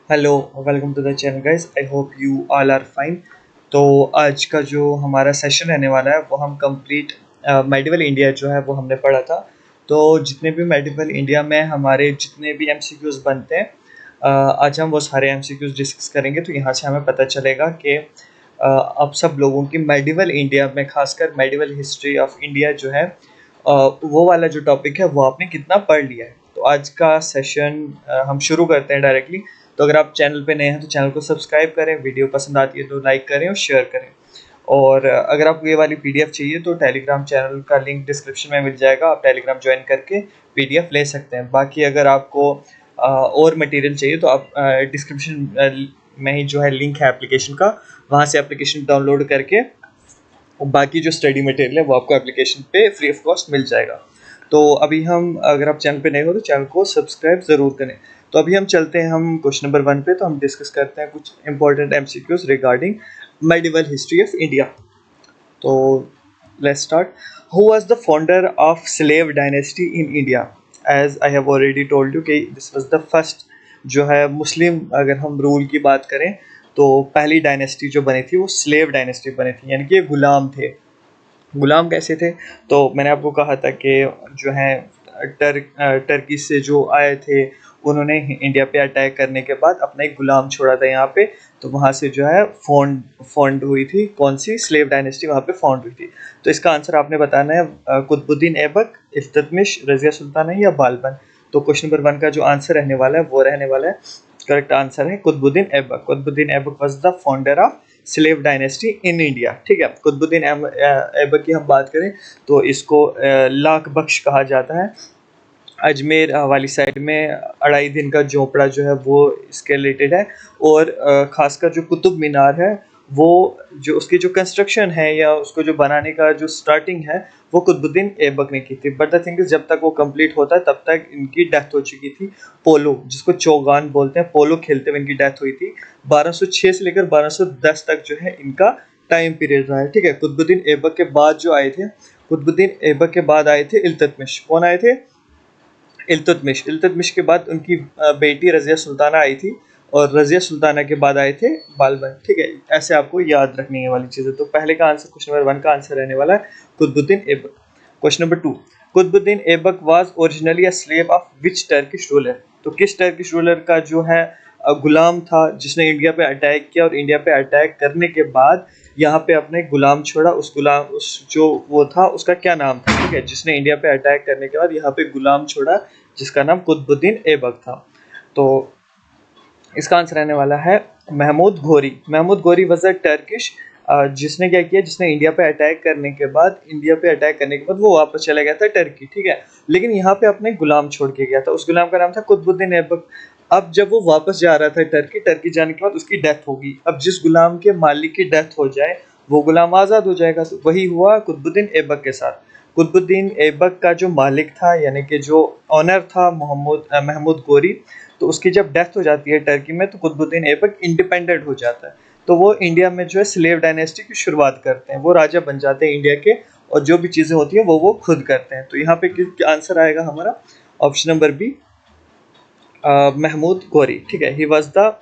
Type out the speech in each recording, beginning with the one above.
Hello, welcome to the channel guys. I hope you all are fine. तो आज का जो हमारा सेशन रहने वाला है वो हम कंप्लीट मेडिवल इंडिया जो है वो हमने पढ़ा था। तो जितने भी मेडिवल इंडिया में हमारे जितने भी एमसीक्यूज़ बनते हैं, आज हम वो सारे एमसीक्यूज़ डिस्कस करेंगे। तो यहाँ से हमें पता चलेगा कि अब सब लोगों की मेडिवल इंडिया में, खासकर मेडिवल हिस्ट्री ऑफ इंडिया जो है, वो वाला जो टॉपिक है वो आपने कितना पढ़ लिया है। तो आज का सेशन हम शुरू करते हैं डायरेक्टली। तो अगर आप चैनल पे नए हैं तो चैनल को सब्सक्राइब करें, वीडियो पसंद आती है तो लाइक करें और शेयर करें। और अगर आपको ये वाली पीडीएफ चाहिए तो टेलीग्राम चैनल का लिंक डिस्क्रिप्शन में मिल जाएगा, आप टेलीग्राम ज्वाइन करके पीडीएफ ले सकते हैं। बाकी अगर आपको और मटेरियल चाहिए तो आप डिस्क्रिप्शन में ही जो है लिंक है एप्लीकेशन का, वहाँ से एप्लीकेशन डाउनलोड करके बाकी जो स्टडी मटेरियल है वो आपको एप्लीकेशन पे फ्री ऑफ कॉस्ट मिल जाएगा। तो अभी हम, अगर आप चैनल पे नए हो तो चैनल को सब्सक्राइब ज़रूर करें। तो अभी हम चलते हैं हम क्वेश्चन नंबर 1 पे। तो हम डिस्कस करते हैं कुछ important MCQs regarding medieval history of India. तो let's start. Who was the founder of slave dynasty in India? As I have already told you कि दिस वाज द फर्स्ट जो है मुस्लिम, अगर हम रूल की बात करें तो पहली डायनेस्टी जो बनी थी वो स्लेव डायनेस्टी बनी थी, यानी कि गुलाम थे। गुलाम कैसे थे? तो मैंने आपको कहा था कि जो है टर्की से जो आए थे उन्होंने इंडिया पे अटैक करने के बाद अपना एक गुलाम छोड़ा था यहाँ पे। तो वहाँ से जो है फाउंड हुई थी कौन सी स्लेव डायनेस्टी, वहाँ पे फाउंड हुई थी। तो इसका आंसर आपने बताना है कुतुबुद्दीन ऐबक, इल्तुतमिश, रज़िया सुल्ताना या बालबन। तो क्वेश्चन नंबर 1 का जो आंसर रहने वाला है वो रहने वाला है, करेक्ट आंसर है Qutubuddin Aibak. Qutubuddin Aibak was the founder of slave dynasty in India. ठीक है, कुतुबुद्दीन ऐबक की हम बात करें तो इसको लाख बख्श कहा जाता है। अजमेर वाली साइड में 2.5 दिन का झोपड़ा जो है वो इसके रिलेटेड है। और खासकर जो कुतुब मीनार है वो, जो उसकी जो कंस्ट्रक्शन है या उसको जो बनाने का जो स्टार्टिंग है वो कुतुबुद्दीन ऐबक ने की थी। बट द थिंग इज, जब तक वो कंप्लीट होता है तब तक इनकी डेथ हो चुकी थी। पोलो, जिसको चौगान बोलते हैं, पोलो खेलते हुए इनकी डेथ हुई थी। 1206 से लेकर 1210 तक जो है इनका टाइम पीरियड रहा है। ठीक है, कुतुबुद्दीन ऐबक के बाद जो आए थे, कुतुबुद्दीन ऐबक के बाद आए थे इल्तुतमिश। कौन आए थे? इल्तुतमिश। इल्तुतमिश के बाद उनकी बेटी रज़िया सुल्ताना आई थी, और रज़िया सुल्ताना के बाद आए थे बालबन। ठीक है, ऐसे आपको याद रखनी है वाली चीज़ें। तो पहले का आंसर, क्वेश्चन नंबर 1 का आंसर रहने वाला है Qutubuddin Aibak. Question number 2, Qutubuddin Aibak was originally a slave of which Turkish ruler? तो किस टर्किश रूलर का जो है गुलाम था जिसने इंडिया पे अटैक किया, और इंडिया पे अटैक करने के बाद यहाँ पे अपने गुलाम छोड़ा? उस जो वो था उसका क्या नाम था? ठीक है, जिसने इंडिया पे अटैक करने के बाद यहाँ पे गुलाम छोड़ा, जिसका नाम कुतुबुद्दीन ऐबक था। तो इसका आंसर रहने वाला है महमूद घोरी। महमूद घोरी वॉज अ टर्किश, जिसने क्या किया, जिसने इंडिया पे अटैक करने के बाद, वो वापस चला गया था टर्की। ठीक है, लेकिन यहाँ पे अपने गुलाम छोड़ के गया था। उस गुलाम का नाम था कुतुबुद्दीन ऐबक। अब जब वो वापस जा रहा था टर्की जाने के बाद उसकी डेथ होगी। अब जिस गुलाम के मालिक की डेथ हो जाए वो गुलाम आज़ाद हो जाएगा। तो वही हुआ कुतुबुद्दीन ऐबक के साथ। कुतुबुद्दीन ऐबक का जो मालिक था, यानी कि जो ऑनर था, महमूद गोरी, तो उसकी जब डेथ हो जाती है टर्की में तो कुतुबुद्दीन ऐबक इंडिपेंडेंट हो जाता है। तो वो इंडिया में जो है स्लेव डायनेस्टी की शुरुआत करते हैं, वो राजा बन जाते हैं इंडिया के, और जो भी चीज़ें होती हैं वो खुद करते हैं। तो यहाँ पे आंसर आएगा हमारा option number B, Mahmud Ghori. ठीक है, ही वॉज द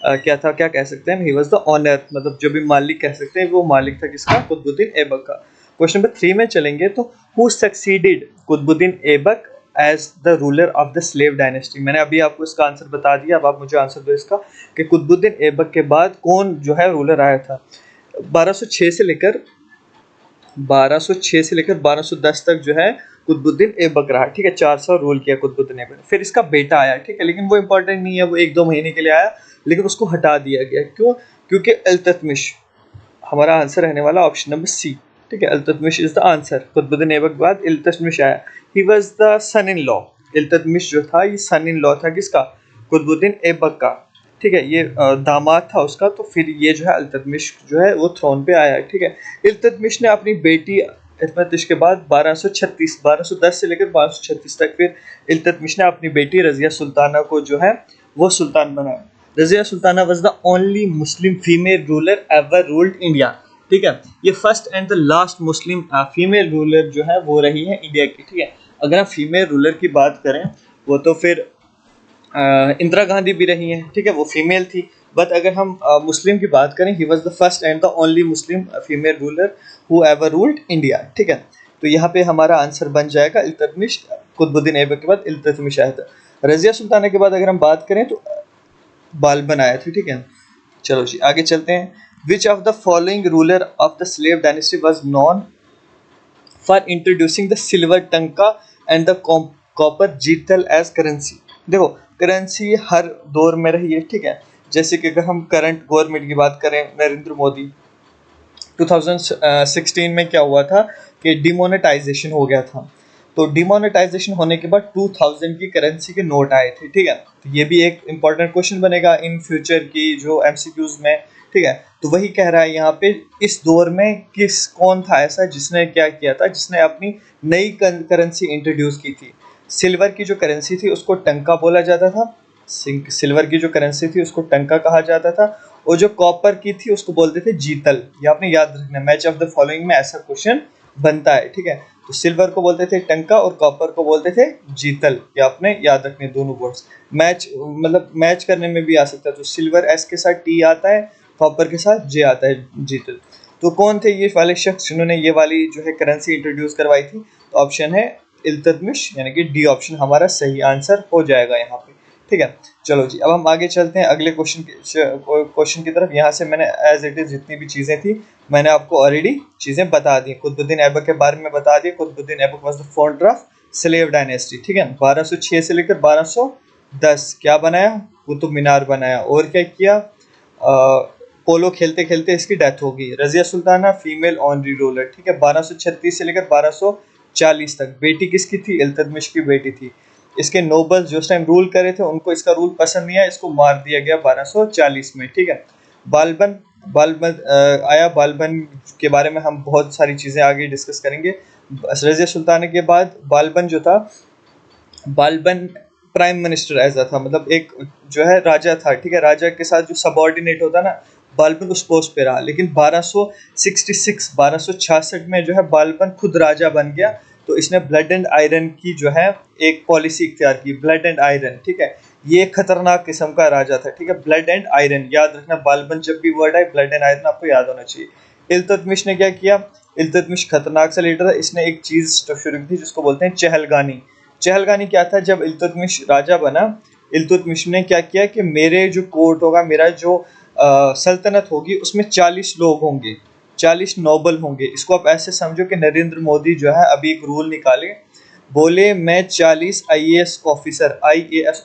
क्या था, क्या कह सकते हैं, ही वॉज द ऑनर, मतलब जो भी मालिक कह सकते हैं, वो मालिक था किसका? कुतुबुद्दीन ऐबक का। क्वेश्चन नंबर 3 में चलेंगे। तो who succeeded Qutubuddin Aibak as the ruler of the slave dynasty? मैंने अभी आपको इसका आंसर बता दिया, अब आप मुझे आंसर दो इसका कि कुतुबुद्दीन ऐबक के बाद कौन जो है रूलर आया था। 1206 से लेकर 1210 तक जो है कुतुबुद्दीन ऐबक रहा। ठीक है, 400 रूल किया कुतुबुद्दीन ऐबक। फिर इसका बेटा आया, ठीक है, लेकिन वो इंपॉर्टेंट नहीं है, वो 1-2 महीने के लिए आया, लेकिन उसको हटा दिया गया। क्यों? क्योंकि इल्तुतमिश। हमारा आंसर रहने वाला ऑप्शन नंबर सी। ठीक है, Iltutmish is the answer. Qutubuddin Aibak के बाद इल्तुतमिश आया। He was the son in law. Iltutmish जो था ये सन इन लॉ था किसका? कुतुबुद्दीन ऐबक का। ठीक है, ये दामाद था उसका। तो फिर ये जो है इल्तुतमिश जो है वो थ्रोन पे आया। ठीक है, इल्तुतमिश ने अपनी बेटी इल्तुतमिश के बाद 1210 से लेकर 1236 तक फिर इल्तुतमिश ने अपनी बेटी रज़िया सुल्ताना को जो है वो सुल्तान बनाया। Razia Sultana was the only Muslim female ruler ever ruled India. ठीक है, ये first and the last Muslim female ruler जो है वो रही है इंडिया की। ठीक है, अगर हम फीमेल रूलर की बात करें वो तो फिर इंदिरा गांधी भी रही हैं, ठीक है, वो फीमेल थी। बट अगर हम मुस्लिम की बात करें, he was the first and the only Muslim female ruler who ever ruled India, ठीक है। तो यहाँ पे हमारा आंसर बन जाएगा इल्तुतमिश। कुतुबुद्दीन ऐबक के बाद इल्तुतमिश आया था। रजिया सुल्ताना के बाद अगर हम बात करें तो बालबन आया था, ठीक है। चलो जी आगे चलते हैं। विच of the following ruler of the slave dynasty was non for introducing the silver टंका एंड द कॉपर जीतल एज करेंसी। देखो, करेंसी हर दौर में रही है, ठीक है। जैसे कि अगर हम करंट गवर्नमेंट की बात करें, नरेंद्र मोदी, 2016 में क्या हुआ था कि डिमोनेटाइजेशन हो गया था। तो डिमोनेटाइजेशन होने के बाद 2000 की करेंसी के नोट आए थे, ठीक है। तो ये भी एक इंपॉर्टेंट क्वेश्चन बनेगा इन फ्यूचर की जो एमसीक्यूज में, ठीक है। तो वही कह रहा है यहाँ पे, इस दौर में कौन था ऐसा जिसने क्या किया था, जिसने अपनी नई करेंसी इंट्रोड्यूस की थी। सिल्वर की जो करेंसी थी उसको टंका बोला जाता था। सिल्वर की जो करेंसी थी उसको टंका कहा जाता था, और जो कॉपर की थी उसको बोलते थे जीतल। ये आपने याद रखना, मैच ऑफ द फॉलोइंग में ऐसा क्वेश्चन बनता है, ठीक है। तो सिल्वर को बोलते थे टंका और कॉपर को बोलते थे जीतल। ये आपने याद रखने दोनों वर्ड्स। मैच मतलब मैच करने में भी आ सकता है। तो सिल्वर एस के साथ टी आता है, कॉपर के साथ जे आता है, जीतल। तो कौन थे ये वाले शख्स जिन्होंने ये वाली जो है करेंसी इंट्रोड्यूस करवाई थी? तो ऑप्शन है इल्तुतमिश, यानी कि डी ऑप्शन हमारा सही आंसर हो जाएगा यहाँ पे, ठीक है। चलो जी, अब हम आगे चलते हैं अगले क्वेश्चन की तरफ। यहाँ से मैंने एज इट इज जितनी भी चीज़ें थी मैंने आपको ऑलरेडी चीज़ें बता दी। कुतुबुद्दीन ऐबक के बारे में बता दिया। Qutubuddin Aibak was the founder of slave dynasty, ठीक है। 1206 से लेकर 1210 क्या बनाया? कुतुब मीनार बनाया। और क्या किया? पोलो खेलते खेलते इसकी डेथ होगी। Razia Sultana female only ruler, ठीक है। 1236 से लेकर 1240 तक। बेटी किसकी थी? इल्तुतमिश की बेटी थी। इसके नोबल्स जो उस टाइम रूल करे थे उनको इसका रूल पसंद नहीं आया, इसको मार दिया गया 1240 में, ठीक है। बालबन बालबन आया। बालबन के बारे में हम बहुत सारी चीज़ें आगे डिस्कस करेंगे। रजिया सुल्ताना के बाद बालबन जो था, बालबन प्राइम मिनिस्टर ऐसा था, मतलब एक जो है राजा था, ठीक है। राजा के साथ जो सबऑर्डिनेट होता ना, बालबन उस पोस्ट पे रहा। लेकिन 1266 में जो है बालबन खुद राजा बन गया। तो इसने ब्लड एंड आयरन की जो है एक पॉलिसी इख्तियार की, ब्लड एंड आयरन, ठीक है। ये खतरनाक किस्म का राजा था, ठीक है। ब्लड एंड आयरन याद रखना, बालबन जब भी वर्ड आए ब्लड एंड आयरन आपको याद होना चाहिए। इल्तुतमिश ने क्या किया? इल्तुतमिश खतरनाक सा लीडर था। इसने एक चीज शुरू की थी जिसको बोलते हैं चहलगानी। चहलगानी क्या था? जब इल्तुतमिश राजा बना, इल्तुतमिश ने क्या किया कि मेरे जो कोर्ट होगा, मेरा जो सल्तनत होगी, उसमें 40 लोग होंगे, 40 नोबल होंगे। इसको आप ऐसे समझो कि नरेंद्र मोदी जो है अभी एक रूल निकाले, बोले मैं 40 आईएएस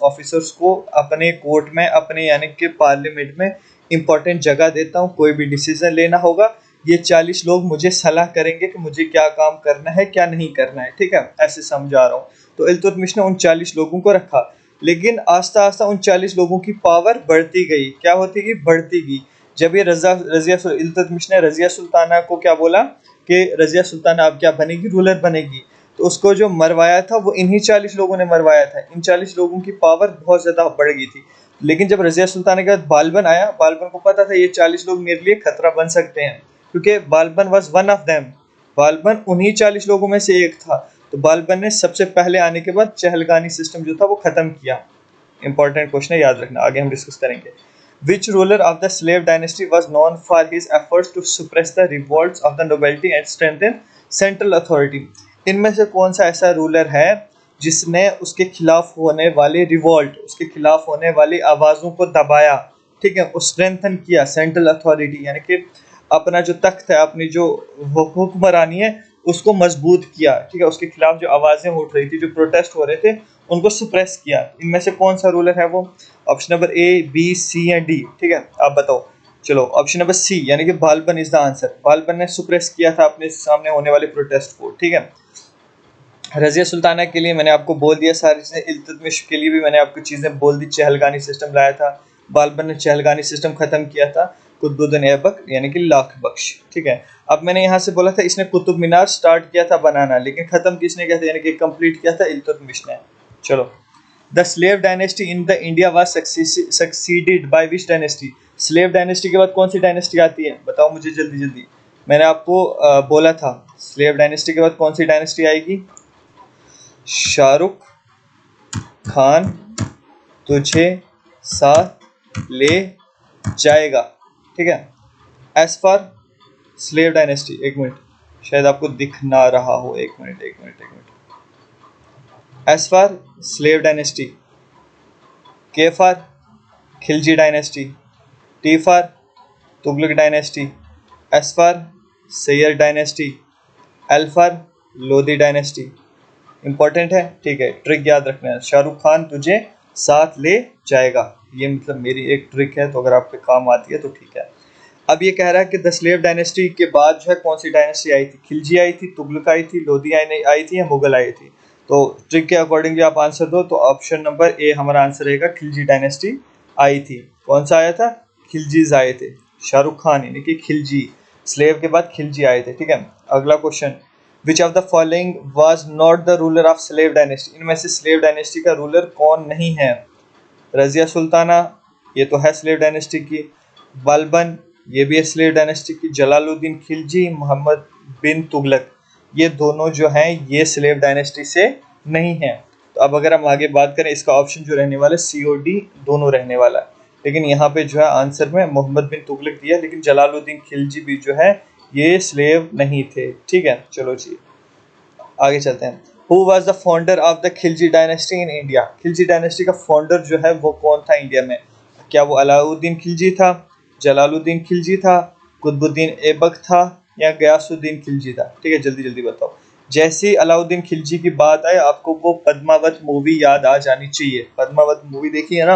ऑफिसर्स को अपने कोर्ट में, अपने यानी कि पार्लियामेंट में इंपॉर्टेंट जगह देता हूँ। कोई भी डिसीजन लेना होगा, ये 40 लोग मुझे सलाह करेंगे कि मुझे क्या काम करना है, क्या नहीं करना है, ठीक है। ऐसे समझा रहा हूँ। तो इल्तुतमिश ने उन 40 लोगों को रखा। लेकिन आस्ता आस्ता उन 40 लोगों की पावर बढ़ती गई। क्या होती गई? बढ़ती गई। जब ये इल्तुतमिश ने रजिया सुल्ताना को क्या बोला कि रजिया सुल्ताना अब क्या बनेगी? रूलर बनेगी। तो उसको जो मरवाया था वो इन्हीं 40 लोगों ने मरवाया था। इन 40 लोगों की पावर बहुत ज़्यादा बढ़ गई थी। लेकिन जब रजिया सुल्ताना के बाद बालबन आया, बालबन को पता था ये 40 लोग मेरे लिए खतरा बन सकते हैं, क्योंकि Balban was one of them. Balban उन्हीं 40 लोगों में से एक था। तो बालबन ने सबसे पहले आने के बाद चहलगानी सिस्टम जो था वो खत्म किया। इंपॉर्टेंट क्वेश्चन है, याद रखना, आगे हम डिस्कस करेंगे। Which ruler of the slave dynasty was known for his efforts to suppress the revolts of the nobility and strengthen central authority? इनमें से कौन सा ऐसा रूलर है जिसने उसके खिलाफ होने वाले रिवॉल्ट, उसके खिलाफ होने वाली आवाज़ों को दबाया, ठीक है, और स्ट्रेंथन किया सेंट्रल अथॉरिटी, यानी कि अपना जो तख्त है, अपनी जो हुक्मरानी है उसको मजबूत किया, ठीक है। उसके खिलाफ जो आवाज़ें उठ रही थी, जो प्रोटेस्ट हो रहे थे, उनको सप्रेस किया। इनमें से कौन सा रूलर है वो? ऑप्शन नंबर ए, बी, सी या डी, ठीक है। आप बताओ। चलो, ऑप्शन नंबर सी यानी कि Balban is the answer. Balban ने सप्रेस किया था अपने सामने होने वाले प्रोटेस्ट को, ठीक है। रजिया सुल्ताना के लिए मैंने आपको बोल दिया सारी चीज़ें। इल्तुतमिश के लिए भी मैंने आपको चीज़ें बोल दी। चहलगानी सिस्टम लाया था बालबन ने, चहलगानी सिस्टम खत्म किया था कुतुबुद्दीन ऐबक यानी कि लाख बख्श, ठीक है। अब मैंने यहाँ से बोला था इसने कुतुब मीनार स्टार्ट किया था बनाना, लेकिन खत्म किसने किया था, यानी कि कंप्लीट किया था इल्तुतमिश ने। चलो, the slave dynasty in the India was succeeded by which dynasty? Slave dynasty के बाद कौन सी डायनेस्टी आती है? बताओ मुझे जल्दी जल्दी। मैंने आपको बोला था स्लेव डायनेस्टी के बाद कौन सी डायनेस्टी आएगी? शाहरुख खान तुझे साथ ले जाएगा। ठीक है। एज फॉर स्लेव डायनेस्टी, एक मिनट, शायद आपको दिख ना रहा हो, एक मिनट एक मिनट एक minute. S for slave dynasty, K for Khilji dynasty, T for Tughlaq dynasty, S for Sayyid dynasty, L for Lodhi dynasty. Important है, ठीक है, ट्रिक याद रखना है। शाहरुख खान तुझे साथ ले जाएगा, ये मतलब मेरी एक ट्रिक है, तो अगर आप पे काम आती है तो ठीक है। अब ये कह रहा है कि द स्लेव डायनेस्टी के बाद जो है कौन सी डायनेस्टी आई थी? खिलजी आई थी, तुगलक आई थी, लोधी आई थी, या मुगल आई थी? तो ट्रिक के अकॉर्डिंग आप आंसर दो, तो ऑप्शन नंबर ए हमारा आंसर रहेगा, खिलजी डायनेस्टी आई थी। कौन सा आया था? खिलजीज आए थे। शाहरुख खान यानी कि खिलजी, स्लेव के बाद खिलजी आए थे। ठीक है। अगला question, which of the following was not the ruler of slave dynasty? इनमें से स्लेव डायनेस्टी का रूलर कौन नहीं है? रजिया सुल्ताना, ये तो है स्लेव डायनेस्टी की। बलबन, ये भी है स्लेव डायनेस्टी की। जलालुद्दीन खिलजी, मोहम्मद बिन तुगलक, ये दोनों जो हैं ये स्लेव डायनेस्टी से नहीं हैं। तो अब अगर हम आगे बात करें, इसका ऑप्शन जो रहने वाला है सी और डी दोनों रहने वाला है, लेकिन यहाँ पे जो है आंसर में मोहम्मद बिन तुगलक दिया, लेकिन जलालुद्दीन खिलजी भी जो है ये स्लेव नहीं थे। ठीक है, चलो जी आगे चलते हैं। Who was the founder of the Khilji dynasty in India? Khilji dynasty का फाउंडर जो है वो कौन था इंडिया में? क्या वो अलाउद्दीन खिलजी था, जलालुद्दीन खिलजी था, कुतुबुद्दीन ऐबक था, या गयासुद्दीन खिलजी था? ठीक है, जल्दी जल्दी बताओ। जैसे ही अलाउद्दीन खिलजी की बात आए, आपको वो पद्मावत मूवी याद आ जानी चाहिए। पद्मावत मूवी देखी है ना,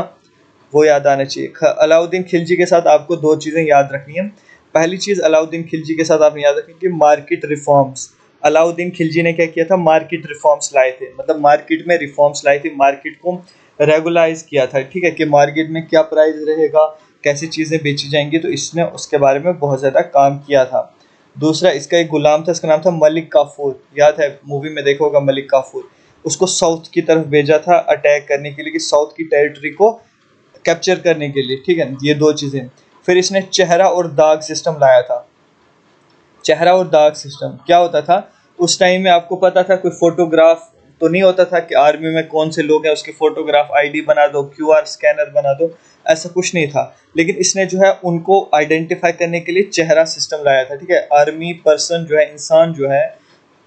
वो याद आना चाहिए। अलाउद्दीन खिलजी के साथ आपको दो चीज़ें याद रखनी है। पहली चीज़, अलाउद्दीन खिलजी के साथ आपने याद रखनी कि मार्केट रिफॉर्म्स। अलाउद्दीन खिलजी ने क्या किया था? मार्केट रिफॉर्म्स लाए थे, मतलब मार्केट में रिफॉर्म्स लाए थे, मार्केट को रेगुलाइज किया था। ठीक है, कि मार्केट में क्या प्राइस रहेगा, कैसी चीज़ें बेची जाएंगी, तो इसने उसके बारे में बहुत ज़्यादा काम किया था। दूसरा, इसका एक गुलाम था, इसका नाम था मलिक काफूर। याद है, मूवी में देखा होगा मलिक काफूर। उसको साउथ की तरफ भेजा था अटैक करने के लिए, कि साउथ की टेरिटरी को कैप्चर करने के लिए। ठीक है, ये दो चीज़ें। फिर इसने चेहरा और दाग सिस्टम लाया था। चेहरा और दाग सिस्टम क्या होता था? उस टाइम में आपको पता था, कोई फोटोग्राफ तो नहीं होता था कि आर्मी में कौन से लोग हैं उसकी फोटोग्राफ आईडी बना दो, क्यूआर स्कैनर बना दो, ऐसा कुछ नहीं था। लेकिन इसने जो है उनको आइडेंटिफाई करने के लिए चेहरा सिस्टम लाया था। ठीक है, आर्मी पर्सन जो है, इंसान जो है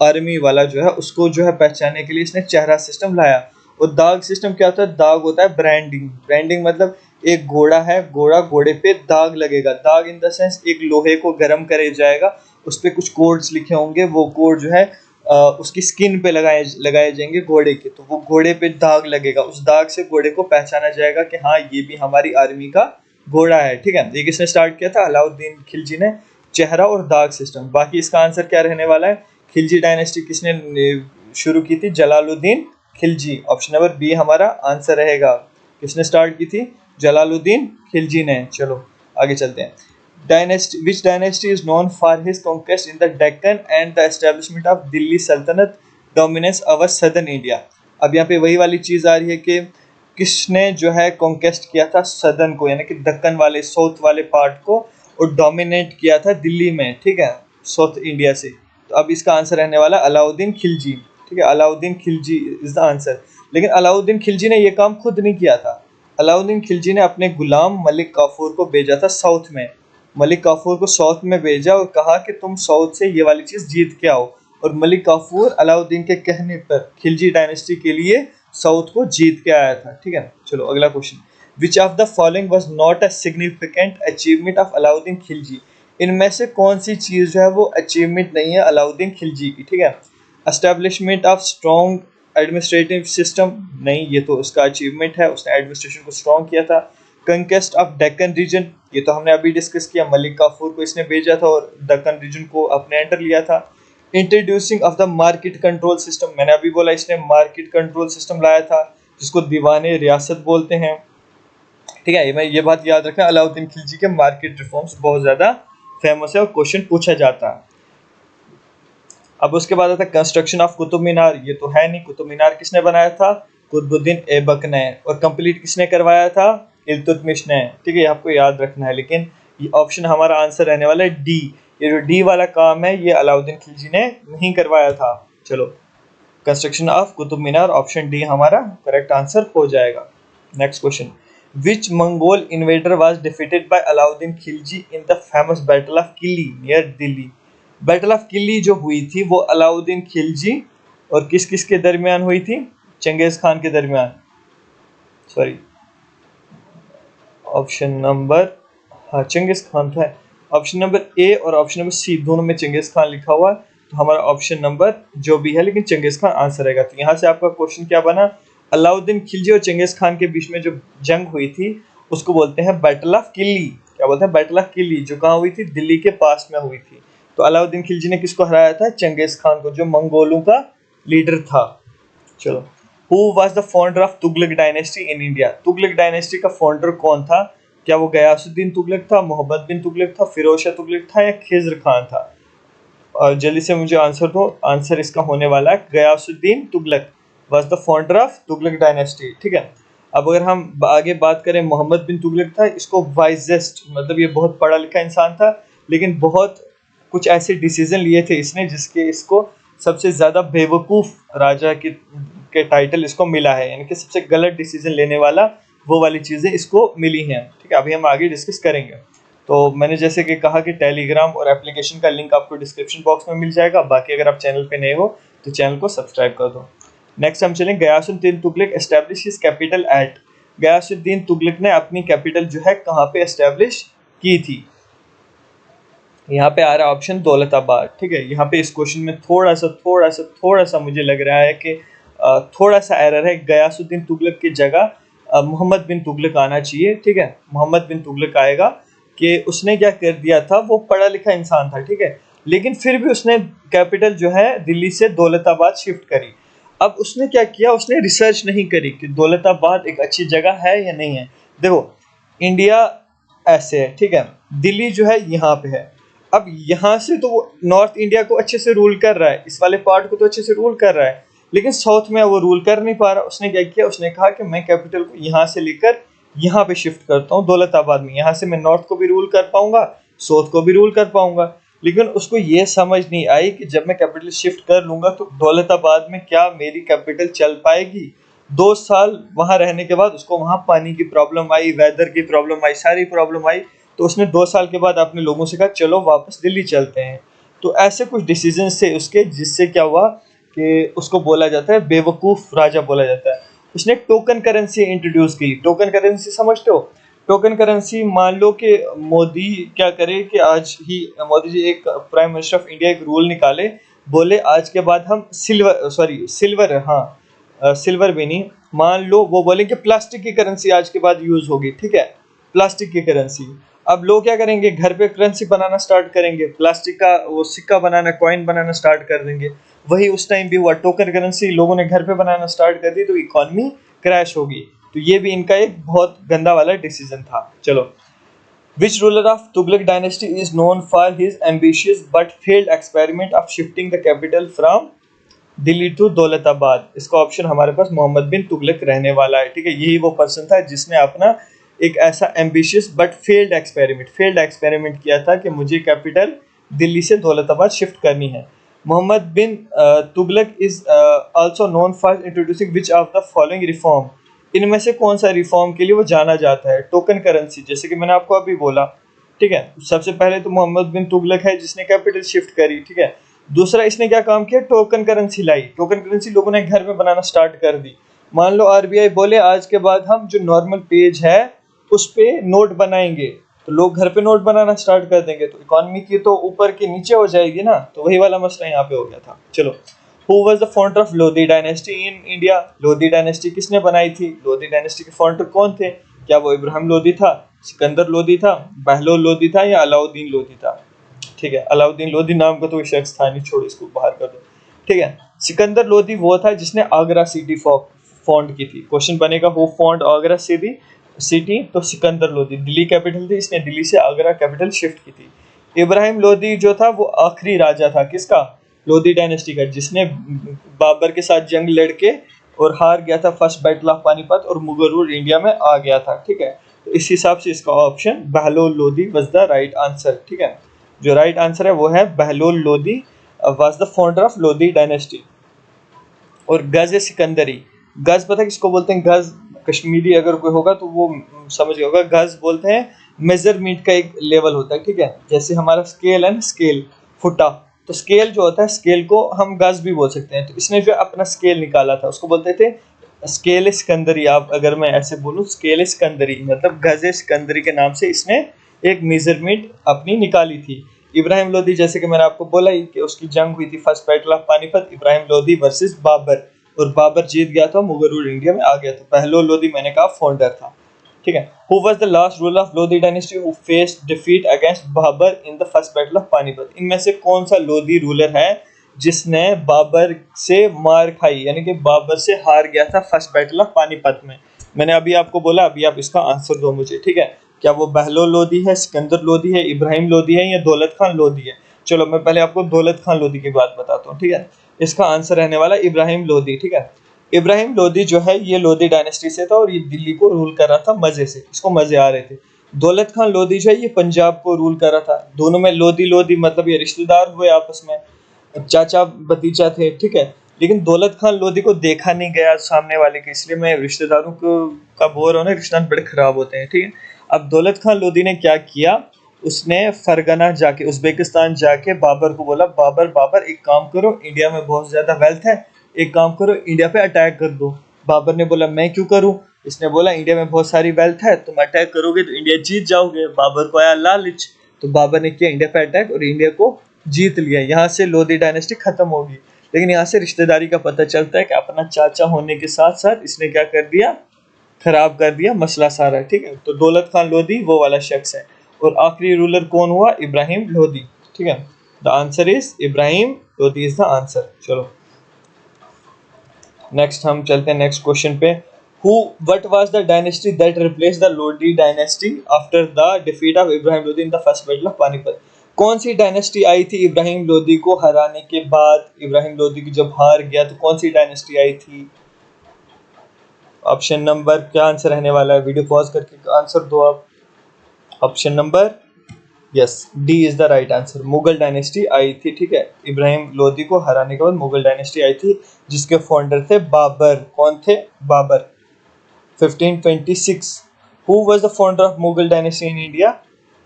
आर्मी वाला जो है, उसको जो है पहचानने के लिए इसने चेहरा सिस्टम लाया। और दाग सिस्टम क्या होता है? दाग होता है ब्रांडिंग। ब्रांडिंग मतलब एक घोड़ा है, घोड़े पे दाग लगेगा। दाग इन द सेंस एक लोहे को गर्म करे जाएगा, उस पर कुछ कोड्स लिखे होंगे, वो कोड जो है उसकी स्किन पे लगाए जाएंगे घोड़े के, तो वो घोड़े पे दाग लगेगा। उस दाग से घोड़े को पहचाना जाएगा कि हाँ ये भी हमारी आर्मी का घोड़ा है। ठीक है, ये किसने स्टार्ट किया था? अलाउद्दीन खिलजी ने, चेहरा और दाग सिस्टम। बाकी इसका आंसर क्या रहने वाला है? खिलजी डायनेस्टी किसने शुरू की थी? Jalaluddin Khilji. Option number B हमारा आंसर रहेगा। किसने स्टार्ट की थी? जलालुद्दीन खिलजी ने। चलो आगे चलते हैं। Dynasty, which dynasty is known for his conquest in the Deccan and the establishment of Delhi Sultanate dominance over southern India? अब यहाँ पे वही वाली चीज़ आ रही है कि किसने जो है कॉन्केस्ट किया था सदर्न को, यानी कि दक्कन वाले साउथ वाले पार्ट को, और डोमिनेट किया था दिल्ली में। ठीक है, साउथ इंडिया से। तो अब इसका आंसर रहने वाला अलाउद्दीन खिलजी। ठीक है, Alauddin Khilji is the answer. लेकिन अलाउद्दीन खिलजी ने ये काम खुद नहीं किया था। अलाउद्दीन खिलजी ने अपने गुलाम मलिक काफूर को भेजा था साउथ में। मलिक काफूर को साउथ में भेजा और कहा कि तुम साउथ से ये वाली चीज़ जीत के आओ। और मलिक काफूर अलाउद्दीन के कहने पर खिलजी डायनेस्टी के लिए साउथ को जीत के आया था। ठीक है, चलो अगला question. Which of the following was not a significant achievement of Alauddin Khilji? इनमें से कौन सी चीज़ जो है वो अचीवमेंट नहीं है अलाउद्दीन खिलजी की? ठीक है, establishment of strong administrative system, नहीं, ये तो उसका अचीवमेंट है, उसने एडमिनिस्ट्रेशन को स्ट्रॉन्ग किया था। कंक्वेस्ट ऑफ डेक्कन रीजन, ये तो हमने अभी डिस्कस किया, मलिक काफूर को इसने भेजा था और दक्कन रीजन को अपने अंडर लिया था। Introducing of the market control system, मैंने अभी बोला इसने मार्केट कंट्रोल सिस्टम लाया था, जिसको दीवाने रियासत बोलते हैं। ठीक है, मैं ये बात याद रखना, अलाउद्दीन खिलजी के मार्केट रिफॉर्म्स बहुत ज़्यादा फेमस है और क्वेश्चन पूछा जाता है। अब उसके बाद आता है कंस्ट्रक्शन ऑफ कुतुब मीनार, ये तो है नहीं, कुतुब मीनार किसने बनाया था? कुतुबुद्दीन ऐबक ने। और कंप्लीट किसने करवाया था? इल्तुतमिश ने। ठीक है, आपको याद रखना है। लेकिन ये ऑप्शन हमारा आंसर रहने वाला है डी। ये जो डी वाला काम है ये अलाउद्दीन खिलजी ने नहीं करवाया था। चलो, construction of Qutub Minar, option D हमारा करेक्ट आंसर हो जाएगा। Next question, which Mongol invader was defeated by Alauddin Khilji in the famous battle of Kili near Delhi. Battle of किली जो हुई थी वो अलाउद्दीन खिलजी और किस किस के दरमियान हुई थी? चंगेज खान के दरमियान। सॉरी, ऑप्शन नंबर, हाँ चंगेज खान था। ऑप्शन नंबर ए और ऑप्शन नंबर सी दोनों में चंगेज खान लिखा हुआ है, तो हमारा ऑप्शन नंबर जो भी है, लेकिन चंगेज खान आंसर रहेगा। तो यहाँ से आपका क्वेश्चन क्या बना? अलाउद्दीन खिलजी और चंगेज खान के बीच में जो जंग हुई थी उसको बोलते हैं बैटल ऑफ किली। क्या बोलते हैं? बैटल ऑफ किली, जो कहाँ हुई थी? दिल्ली के पास में हुई थी। तो अलाउद्दीन खिलजी ने किसको हराया था? चंगेज खान को, जो मंगोलों का लीडर था। चलो, who was the founder of Tughlaq dynasty in India? Tughlaq dynasty का फाउंडर कौन था? क्या वो गयासुद्दीन तुगलक था, मोहम्मद बिन तुगलक था, फिरोज शाह तुगलक था, या खिज्र खान था? और जल्दी से मुझे आंसर दो। आंसर इसका होने वाला है Ghiyasuddin Tughlaq was the founder of Tughlaq dynasty. ठीक है। अब अगर हम आगे बात करें, मोहम्मद बिन तुगलक था, इसको वाइजेस्ट, मतलब ये बहुत पढ़ा लिखा इंसान था, लेकिन बहुत कुछ ऐसे डिसीजन लिए थे इसने जिसके इसको सबसे ज़्यादा बेवकूफ़ राजा के टाइटल इसको मिला है, यानी कि सबसे गलत डिसीजन लेने वाला, वो वाली चीज़ें इसको मिली हैं। ठीक है, अभी हम आगे डिस्कस करेंगे। तो मैंने जैसे कि कहा कि टेलीग्राम और एप्लीकेशन का लिंक आपको डिस्क्रिप्शन बॉक्स में मिल जाएगा। बाकी अगर आप चैनल पे नए हो तो चैनल को सब्सक्राइब कर दो। नेक्स्ट हम चलें, Ghiyasuddin Tughlaq establish his capital at. Ghiyasuddin Tughlaq ने अपनी कैपिटल जो है कहाँ पे एस्टैब्लिश की थी? यहाँ पे आ रहा है ऑप्शन दौलताबाद। ठीक है, यहाँ पे इस क्वेश्चन में थोड़ा सा मुझे लग रहा है कि थोड़ा सा एरर है। गयासुद्दीन तुगलक की जगह मोहम्मद बिन तुगलक आना चाहिए। ठीक है, मोहम्मद बिन तुगलक आएगा। कि उसने क्या कर दिया था, वो पढ़ा लिखा इंसान था, ठीक है, लेकिन फिर भी उसने कैपिटल जो है दिल्ली से दौलताबाद शिफ्ट करी। अब उसने क्या किया, उसने रिसर्च नहीं करी कि दौलताबाद एक अच्छी जगह है या नहीं है। देखो, इंडिया ऐसे है, ठीक है, दिल्ली जो है यहाँ पे है। अब यहाँ से तो वो नॉर्थ इंडिया को अच्छे से रूल कर रहा है, इस वाले पार्ट को तो अच्छे से रूल कर रहा है, लेकिन साउथ में वो रूल कर नहीं पा रहा। उसने क्या किया, उसने कहा कि मैं कैपिटल को यहाँ से लेकर यहाँ पे शिफ्ट करता हूँ दौलताबाद में, यहाँ से मैं नॉर्थ को भी रूल कर पाऊंगा, साउथ को भी रूल कर पाऊंगा। लेकिन उसको ये समझ नहीं आई कि जब मैं कैपिटल शिफ्ट कर लूंगा तो दौलताबाद में क्या मेरी कैपिटल चल पाएगी? 2 साल वहां रहने के बाद उसको वहां पानी की प्रॉब्लम आई, वेदर की प्रॉब्लम आई, सारी प्रॉब्लम आई। तो उसने 2 साल के बाद अपने लोगों से कहा चलो वापस दिल्ली चलते हैं। तो ऐसे कुछ डिसीजन थे उसके, जिससे क्या हुआ कि उसको बोला जाता है बेवकूफ़ राजा बोला जाता है। उसने टोकन करेंसी इंट्रोड्यूस की। टोकन करेंसी समझते हो? टोकन करेंसी, मान लो कि मोदी क्या करे कि आज ही मोदी जी एक प्राइम मिनिस्टर ऑफ इंडिया एक रूल निकाले, बोले आज के बाद हम सिल्वर, हाँ सिल्वर भी नहीं, मान लो वो बोले कि प्लास्टिक की करेंसी आज के बाद यूज होगी। ठीक है, प्लास्टिक की करेंसी। अब लोग क्या करेंगे, घर पे करेंसी बनाना स्टार्ट करेंगे, प्लास्टिक का वो सिक्का बनाना, कॉइन बनाना स्टार्ट कर देंगे। वही उस टाइम भी हुआ, टोकन करेंसी लोगों ने घर पे बनाना स्टार्ट कर दी तो इकोनॉमी क्रैश होगी। तो ये भी इनका एक बहुत गंदा वाला डिसीजन था। चलो, which ruler of Tughlaq dynasty is known for his ambitious but failed experiment of shifting the capital from Delhi to Daulatabad? इसका ऑप्शन हमारे पास मोहम्मद बिन तुगलक रहने वाला है। ठीक है, यही वो पर्सन था जिसने अपना एक ऐसा एम्बिशियस बट फेल्ड एक्सपेरिमेंट किया था कि मुझे कैपिटल दिल्ली से दौलताबाद शिफ्ट करनी है। Mohammad bin Tughlaq is also known for introducing which of the following reform? इनमें से कौन सा रिफॉर्म के लिए वो जाना जाता है? टोकन करेंसी, जैसे कि मैंने आपको अभी बोला। ठीक है, सबसे पहले तो मोहम्मद बिन तुगलक है जिसने कैपिटल शिफ्ट करी। ठीक है, दूसरा इसने क्या काम किया, टोकन करेंसी लाई। टोकन करेंसी लोगों ने घर में बनाना स्टार्ट कर दी। मान लो आरबीआई बोले आज के बाद हम जो नॉर्मल पेज है उस पे नोट बनाएंगे, तो लोग घर पे नोट बनाना स्टार्ट कर देंगे, तो इकोनॉमी की तो ऊपर की नीचे हो जाएगी ना। तो वही वाला मसला यहाँ पे हो गया था। चलो, who was the founder of Lodhi dynasty in India? Lodhi dynasty किसने बनाई थी? लोधी डायनेस्टी के फाउंडर कौन थे? क्या वो इब्राहिम लोधी था, सिकंदर लोधी था, बहलोल लोधी था, या अलाउद्दीन लोधी था? ठीक है, अलाउद्दीन लोधी नाम का तो कोई शख्स था नहीं, छोड़ इसको बाहर कर दो। ठीक है, सिकंदर लोधी वो था जिसने आगरा सिटी फाउंड की थी। क्वेश्चन बनेगा हु फाउंड आगरा सिटी, तो सिकंदर लोधी। दिल्ली कैपिटल थी, इसने दिल्ली से आगरा कैपिटल शिफ्ट की थी। इब्राहिम लोधी जो था वो आखिरी राजा था किसका? लोधी डायनेस्टी का, जिसने बाबर के साथ जंग लड़के और हार गया था फर्स्ट बैटल ऑफ पानीपत, और मुगल रूल इंडिया में आ गया था। ठीक है, तो इस हिसाब से इसका option Bahlol Lodhi was the right answer. ठीक है, जो राइट आंसर है वो है Bahlol Lodhi was the founder of Lodhi dynasty. और गज सिकंदरी, गज पता किसको बोलते हैं? गज कश्मीरी अगर कोई होगा तो वो समझ गया होगा। गज बोलते हैं मेजरमेंट का एक लेवल होता है, ठीक है। जैसे हमारा स्केल है ना, स्केल फुटा, तो स्केल जो होता है स्केल को हम गज भी बोल सकते हैं। तो इसने जो अपना स्केल निकाला था उसको बोलते थे स्केल सिकंदरी। आप अगर मैं ऐसे बोलूँ स्केल सिकंदरी मतलब गज सिकंदरी के नाम से इसने एक मेजरमेंट अपनी निकाली थी। इब्राहिम लोदी, जैसे कि मैंने आपको बोला ही कि उसकी जंग हुई थी first battle of Panipat, Ibrahim Lodi versus Babur, और बाबर जीत गया था, मुगल रूल इंडिया में आ गया था। पहलो लोदी मैंने कहा फाउंडर था, ठीक है। Who was the last ruler of Lodi dynasty who faced defeat against Babur in the first battle of Panipat? इनमें से कौन सा लोदी रूलर है जिसने बाबर से मार खाई, यानी कि बाबर से हार गया था फर्स्ट बैटल ऑफ पानीपत में? मैंने अभी आपको बोला, अभी आप इसका आंसर दो मुझे, ठीक है। क्या वो बहलोल लोदी है, सिकंदर लोदी है, इब्राहिम लोदी है, या दौलत खान लोदी है? चलो मैं पहले आपको दौलत खान लोदी की बात बताता हूँ, ठीक है। इसका आंसर रहने वाला इब्राहिम लोदी, ठीक है। इब्राहिम लोदी जो है ये लोदी डायनेस्टी से था और ये दिल्ली को रूल कर रहा था मजे से, इसको मजे आ रहे थे। दौलत खान लोदी जो है ये पंजाब को रूल कर रहा था। दोनों में लोदी लोदी मतलब ये रिश्तेदार हुए आपस में, चाचा भतीजा थे, ठीक है। लेकिन दौलत खान लोदी को देखा नहीं गया सामने वाले के, इसलिए मैं रिश्तेदारों को का बोल रहा हूँ ना, रिश्तेदार बड़े खराब होते हैं, ठीक है। अब दौलत खान लोदी ने क्या किया, उसने फरगना जाके, उज्बेकिस्तान जाके बाबर को बोला, बाबर बाबर एक काम करो, इंडिया में बहुत ज्यादा वेल्थ है, एक काम करो इंडिया पे अटैक कर दो। बाबर ने बोला मैं क्यों करूं? इसने बोला इंडिया में बहुत सारी वेल्थ है, तुम अटैक करोगे तो इंडिया जीत जाओगे। बाबर को आया लालच, तो बाबर ने किया इंडिया पे अटैक और इंडिया को जीत लिया। यहाँ से लोदी डायनेस्टी खत्म होगी। लेकिन यहाँ से रिश्तेदारी का पता चलता है कि अपना चाचा होने के साथ साथ इसने क्या कर दिया, खराब कर दिया मसला सारा, ठीक है। तो दौलत खान लोदी वो वाला शख्स है। और आखिरी रूलर कौन हुआ? इब्राहिम लोदी, ठीक है। The answer is Ibrahim Lodi is the answer. चलो नेक्स्ट हम चलते हैं नेक्स्ट क्वेश्चन पे। Who what was the dynasty that replaced the Lodi dynasty after the defeat of Ibrahim Lodi in the first battle of Panipat? कौन सी dynasty आई थी इब्राहिम लोदी को हराने के बाद? इब्राहिम लोदी की जब हार गया तो कौन सी डायनेस्टी आई थी? ऑप्शन नंबर क्या आंसर रहने वाला है? वीडियो पॉज करके आंसर दो आप। Option number yes, D is the right answer. Mughal dynasty आई थी, ठीक है। इब्राहिम लोदी को हराने के बाद मुगल डायनेस्टी आई थी जिसके फाउंडर थे बाबर। कौन थे? Babar. 1526। Who was the founder of Mughal dynasty in India?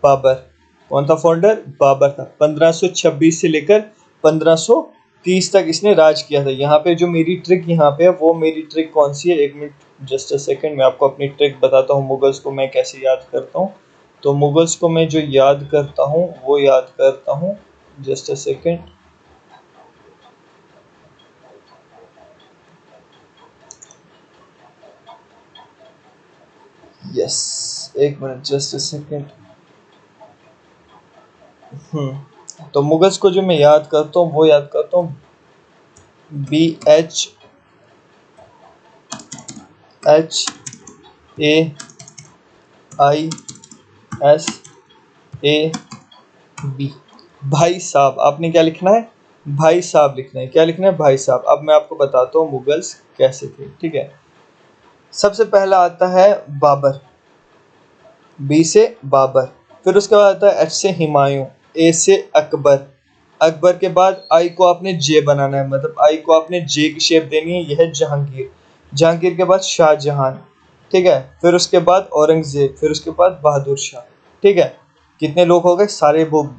Babar. कौन था फाउंडर? बाबर था। 1526 से लेकर 1530 तक इसने राज किया था। यहाँ पे जो मेरी ट्रिक यहाँ पे है वो मेरी ट्रिक कौन सी है? एक मिनट जस्ट अ सेकंड, मैं आपको अपनी ट्रिक बताता हूँ मुगल्स को मैं कैसे याद करता हूँ। तो मुगल्स को मैं जो याद करता हूँ वो याद करता हूँ, जस्ट अ सेकंड। यस, एक मिनट जस्ट अ सेकंड। तो मुगल्स को जो मैं याद करता हूँ वो याद करता हूँ BHAISAB। भाई साहब, आपने क्या लिखना है? भाई साहब लिखना है। क्या लिखना है? भाई साहब। अब मैं आपको बताता हूँ मुगल्स कैसे थे, ठीक है। सबसे पहला आता है बाबर, बी से बाबर, फिर उसके बाद आता है एच से हुमायूं, ए से अकबर। अकबर के बाद आई को आपने जे बनाना है, मतलब आई को आपने जे की शेप देनी है, यह है जहांगीर। जहांगीर के बाद शाहजहां, ठीक है। फिर उसके बाद औरंगजेब, फिर उसके बाद बहादुर शाह, ठीक है। कितने लोग हो गए? सारे वो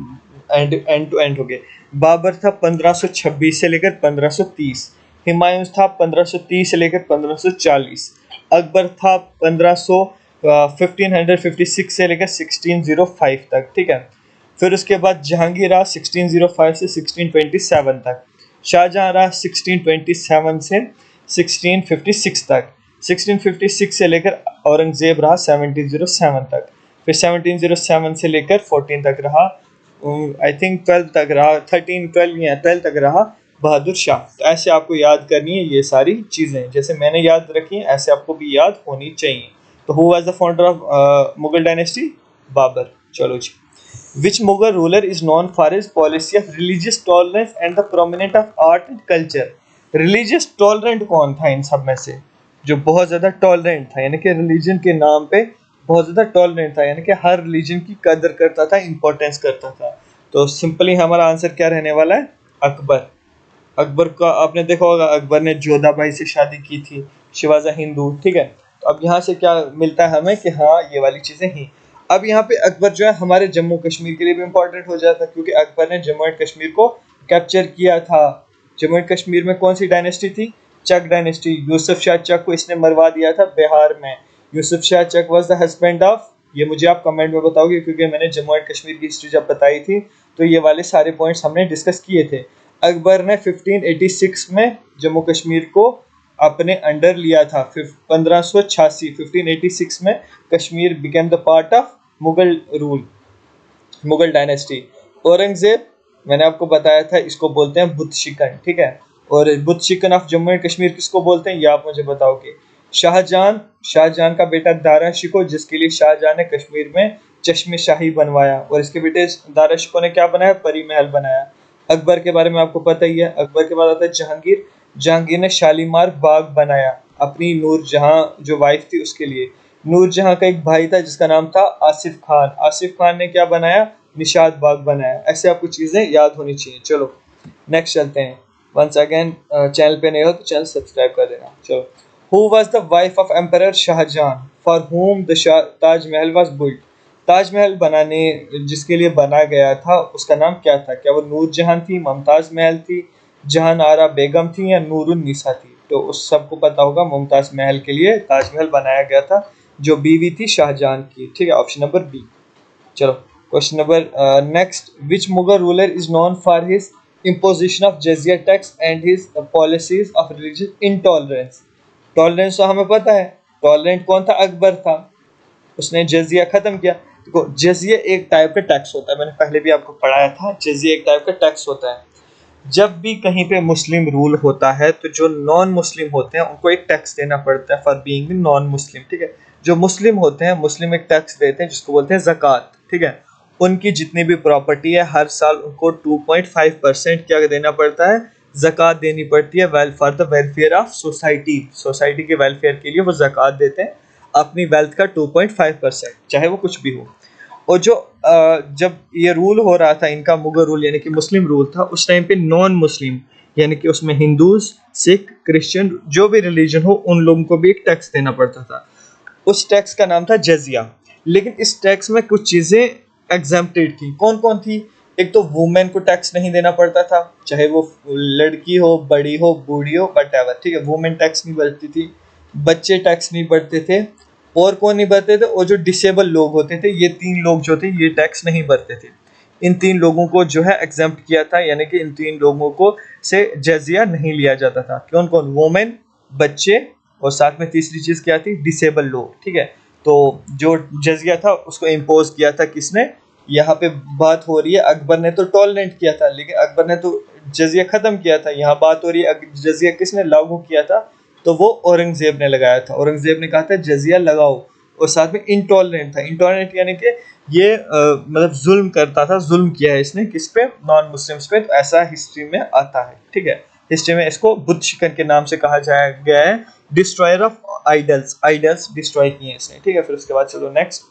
एंड टू एंड हो गए। बाबर था 1526 से लेकर 1530। हुमायूं था 1530 से लेकर 1540। अकबर था 1556 से लेकर 1605 तक, ठीक है। फिर उसके बाद जहांगीर रहा 1605 से 1627 तक। शाहजहां रहा 1627 से 1656 तक। 1656 से लेकर औरंगजेब रहा 1707 तक। फिर 1707 से लेकर 14 तक रहा, आई थिंक 12 तक रहा, 12 तक रहा बहादुर शाह। तो ऐसे आपको याद करनी है ये सारी चीज़ें, जैसे मैंने याद रखी हैं ऐसे आपको भी याद होनी चाहिए। तो who was the founder of Mughal dynasty? Babur. चलो जी। Which Mughal ruler is known for his policy of religious tolerance and the prominent of art and culture? Religious tolerant कौन था इन सब में से, जो बहुत ज़्यादा टॉलरेंट था, यानी कि रिलीजन के नाम पे बहुत ज़्यादा टॉलरेंट था, यानी कि हर रिलीजन की कदर करता था, इंपॉर्टेंस करता था? तो सिंपली हमारा आंसर क्या रहने वाला है? अकबर। अकबर का आपने देखा होगा, अकबर ने जोधाबाई से शादी की थी, शिवाजा हिंदू, ठीक है। तो अब यहाँ से क्या मिलता है हमें कि हाँ ये वाली चीज़ें ही। अब यहाँ पे अकबर जो है हमारे जम्मू कश्मीर के लिए भी इम्पोर्टेंट हो जाता है, क्योंकि अकबर ने जम्मू एंड कश्मीर को कैप्चर किया था। जम्मू एंड कश्मीर में कौन सी डायनेस्टी थी? चक डायनेस्टी। यूसुफ शाह चक को इसने मरवा दिया था बिहार में। यूसुफ शाह चक वाज द हस्बैंड ऑफ, ये मुझे आप कमेंट में बताओगे, क्योंकि मैंने जम्मू एंड कश्मीर की हिस्ट्री जब बताई थी तो ये वाले सारे पॉइंट्स हमने डिस्कस किए थे। अकबर ने 1586 में जम्मू कश्मीर को अपने अंडर लिया था। 1586 1586 में Kashmir became the part of Mughal rule, Mughal dynasty. Aurangzeb, मैंने आपको बताया था इसको बोलते हैं बुत शिकन, ठीक है। और बुत शिकन ऑफ जम्मू एंड कश्मीर किसको बोलते हैं ये आप मुझे बताओगे। शाहजहां, शाहजहां का बेटा दारा शिकोह, जिसके लिए शाहजहां ने कश्मीर में चश्मे शाही बनवाया, और इसके बेटे दारा शिकोह ने क्या बनाया? परी महल बनाया। अकबर के बारे में आपको पता ही है। अकबर के बाद आता है जहांगीर। जहांगीर ने शालीमार बाग बनाया अपनी नूरजहां जो वाइफ थी उसके लिए। नूरजहां का एक भाई था जिसका नाम था आसिफ खान। आसिफ खान ने क्या बनाया? निशाद बाग बनाया। ऐसे आपको चीजें याद होनी चाहिए। चलो नेक्स्ट चलते हैं। वंस अगेन चैनल पे नए हो तो चैनल सब्सक्राइब कर देना। चलो, who was the wife of emperor Shah Jahan for whom the Taj Mahal was built? Taj Mahal बनाने जिसके लिए बना गया था उसका नाम क्या था? क्या वो नूरजहां थी, मुमताज महल थी, जहान आरा बेगम थी, या नूरुन्निसा थी? तो उस सबको पता होगा मुमताज महल के लिए ताजमहल बनाया गया था, जो बीवी थी शाहजहां की, ठीक है। Option number B. चलो question number next, which Mughal ruler is known for his imposition of jizya tax and his policies of religious intolerance? Tolerance तो हमें पता है, टॉलरेंट कौन था? अकबर था। उसने जजिया खत्म किया। देखो जजिया एक टाइप का टैक्स होता है, मैंने पहले भी आपको पढ़ाया था, जजिया एक टाइप का टैक्स होता है। जब भी कहीं पे मुस्लिम रूल होता है तो जो नॉन मुस्लिम होते हैं उनको एक टैक्स देना पड़ता है फॉर बीइंग नॉन मुस्लिम, ठीक है। जो मुस्लिम होते हैं, मुस्लिम एक टैक्स देते हैं जिसको बोलते हैं ज़कात, ठीक है। उनकी जितनी भी प्रॉपर्टी है हर साल उनको 2.5% क्या देना पड़ता है? ज़कात देनी पड़ती है, well for the welfare of society. Society के वेलफेयर के लिए वो ज़कात देते हैं अपनी वेल्थ का 2.5%, चाहे वो कुछ भी हो। और जो जब ये रूल हो रहा था इनका, मुगल रूल यानी कि मुस्लिम रूल था, उस टाइम पे नॉन मुस्लिम यानी कि उसमें हिंदूज, सिख, क्रिश्चियन, जो भी रिलीजन हो उन लोगों को भी एक टैक्स देना पड़ता था। उस टैक्स का नाम था जजिया। लेकिन इस टैक्स में कुछ चीजें एग्जेम्प्टेड थी। कौन कौन थी? एक तो वुमेन को टैक्स नहीं देना पड़ता था, चाहे वो लड़की हो, बड़ी हो, बूढ़ी हो, वटएवर, ठीक है। वुमेन टैक्स नहीं भरती थी। बच्चे टैक्स नहीं भरते थे। और कौन नहीं भरते थे? और जो डिसेबल लोग होते थे, ये 3 लोग जो थे ये टैक्स नहीं भरते थे। इन 3 लोगों को जो है एग्जेम्प्ट किया था, यानी कि इन 3 लोगों को से जजिया नहीं लिया जाता था। कौन कौन? वुमेन, बच्चे, और साथ में तीसरी चीज क्या थी? डिसेबल लोग, ठीक है। तो जो जजिया था उसको इम्पोज किया था किसने? यहाँ पे बात हो रही है, अकबर ने तो टॉलरेंट किया था, लेकिन अकबर ने तो जजिया खत्म किया था। यहाँ बात हो रही है जजिया किसने लागू किया था? तो वो औरंगजेब ने लगाया था। औरंगजेब ने कहा था जजिया लगाओ, और साथ में इंटॉलरेंट था। इंटॉलरेंट यानी कि ये मतलब जुल्म करता था, जुल्म किया है इसने किस पे? नॉन मुस्लिम्स पे। तो ऐसा हिस्ट्री में आता है, ठीक है। हिस्ट्री में इसको बुत शिकन के नाम से कहा जाया गया है, destroyer of idols. Idols destroy किए इसने, ठीक है। फिर उसके बाद चलो next,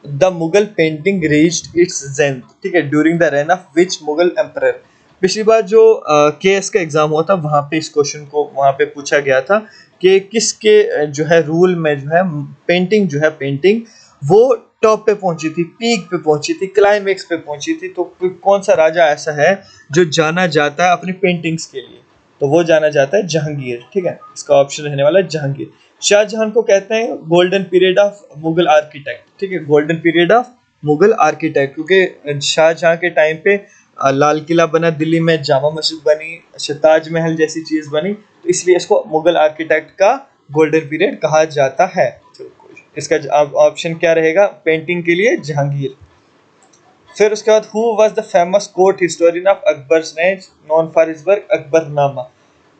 the Mughal painting reached its zenith, ठीक है, during the reign of which Mughal emperor? पिछली बार जो केएस का एग्जाम हुआ था वहां पे इस क्वेश्चन को वहां पे पूछा गया था कि किसके जो है रूल में जो है पेंटिंग जो है पेंटिंग वो टॉप पे पहुंची थी, पीक पे पहुंची थी, क्लाइमेक्स पे पहुंची थी। तो कौन सा राजा ऐसा है जो जाना जाता है अपनी पेंटिंग्स के लिए? तो वो जाना जाता है जहांगीर, ठीक है। इसका ऑप्शन रहने वाला है जहांगीर। शाहजहां को कहते हैं golden period of Mughal architect, ठीक है, golden period of Mughal architect, क्योंकि शाहजहां के टाइम पे लाल किला बना दिल्ली में, जामा मस्जिद बनी, ताजमहल जैसी चीज बनी, तो इसलिए इसको मुगल आर्किटेक्ट का गोल्डन पीरियड कहा जाता है। इसका ऑप्शन क्या रहेगा पेंटिंग के लिए? जहांगीर। फिर उसके बाद who was the famous court historian of Akbar's ने known for his work Akbarnama?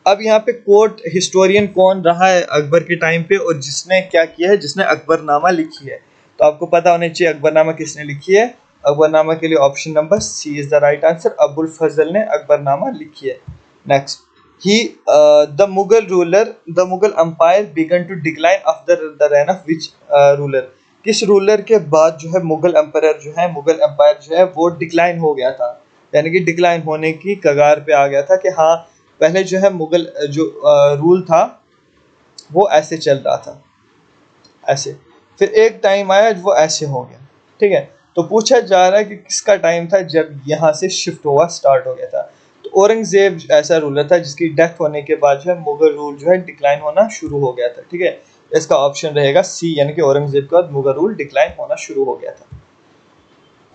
अब यहाँ पे कोर्ट हिस्टोरियन कौन रहा है अकबर के टाइम पे और जिसने क्या किया है? जिसने अकबरनामा लिखी है। तो आपको पता होना चाहिए अकबरनामा किसने लिखी है। अकबरनामा के लिए option number C is the right answer, Abul Fazl ने अकबरनामा लिखी है। नेक्स्ट, ही the Mughal ruler, the Mughal empire began to decline of the reign of which ruler? किस रूलर के बाद जो है मुगल एम्पायर जो है, मुगल एम्पायर जो है वो डिक्लाइन हो गया था, यानी कि डिक्लाइन होने की कगार पे आ गया था कि हाँ पहले जो है मुगल जो रूल था वो ऐसे चल रहा था, ऐसे। फिर एक टाइम आया वो ऐसे हो गया, ठीक है। तो पूछा जा रहा है कि किसका टाइम था जब यहाँ से शिफ्ट हुआ स्टार्ट हो गया था। तो औरंगजेब ऐसा रूलर था जिसकी डेथ होने के बाद जो है मुगल रूल जो है डिक्लाइन होना शुरू हो गया था, ठीक है। इसका ऑप्शन रहेगा सी, यानी कि औरंगजेब के बाद मुगल रूल डिक्लाइन होना शुरू हो गया था।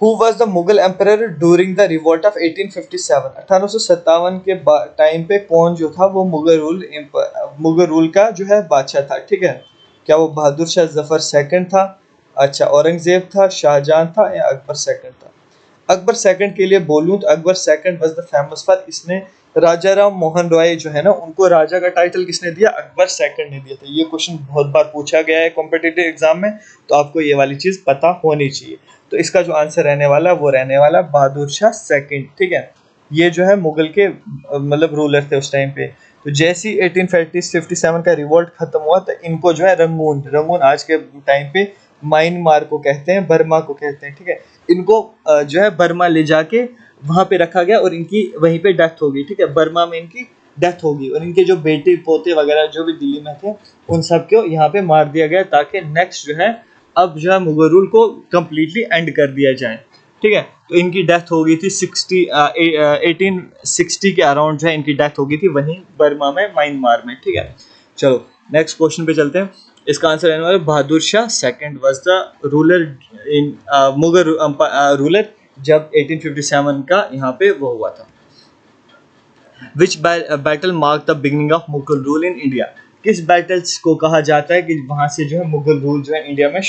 Who was the Mughal emperor during the revolt of 1857? 1857 के टाइम पे कौन जो था वो मुगल रूल का जो है बादशाह था, ठीक है। क्या वो बहादुर शाह जफर सेकंड था, अच्छा औरंगजेब था, शाहजहां था, या अकबर सेकंड था? अकबर सेकंड के लिए बोलूं तो Akbar second was the famous for, इसने राजा राम मोहन रॉय जो है ना उनको राजा का टाइटल किसने दिया? अकबर सेकंड ने दिया था। ये क्वेश्चन बहुत बार पूछा गया है कॉम्पिटिटिव एग्जाम में, तो आपको ये वाली चीज पता होनी चाहिए। तो इसका जो आंसर रहने वाला वो रहने वाला बहादुर शाह सेकंड, ठीक है। ये जो है मुगल के मतलब रूलर थे उस टाइम पे। तो जैसे ही 1857 का रिवोल्ट खत्म हुआ तो इनको जो है रंगून रंगून आज के टाइम पे म्यांमार को कहते हैं, बर्मा को कहते हैं, ठीक है। इनको जो है बर्मा ले जाके वहां पे रखा गया और इनकी वहीं पे डेथ हो गई, ठीक है। बर्मा में इनकी डेथ होगी और इनके जो बेटे पोते वगैरह जो भी दिल्ली में थे उन सबको यहाँ पे मार दिया गया, ताकि नेक्स्ट जो है अब जो है मुगल रूल को कम्प्लीटली एंड कर दिया जाए, ठीक है। तो इनकी डेथ हो गई थी 1860 के अराउंड जो है इनकी डेथ हो गई थी वहीं बर्मा में, म्यांमार में, ठीक है। चलो नेक्स्ट क्वेश्चन पे चलते हैं। इसका आंसर रहने वाला Bahadur Shah second was the ruler in Mughal ruler जब 1857 का यहाँ पे वो हुआ था। Which battle mark the beginning of Mughal rule in India? किस बैटल्स को कहा जाता है कि वहां से जो है मुगल रूल जो है इंडिया में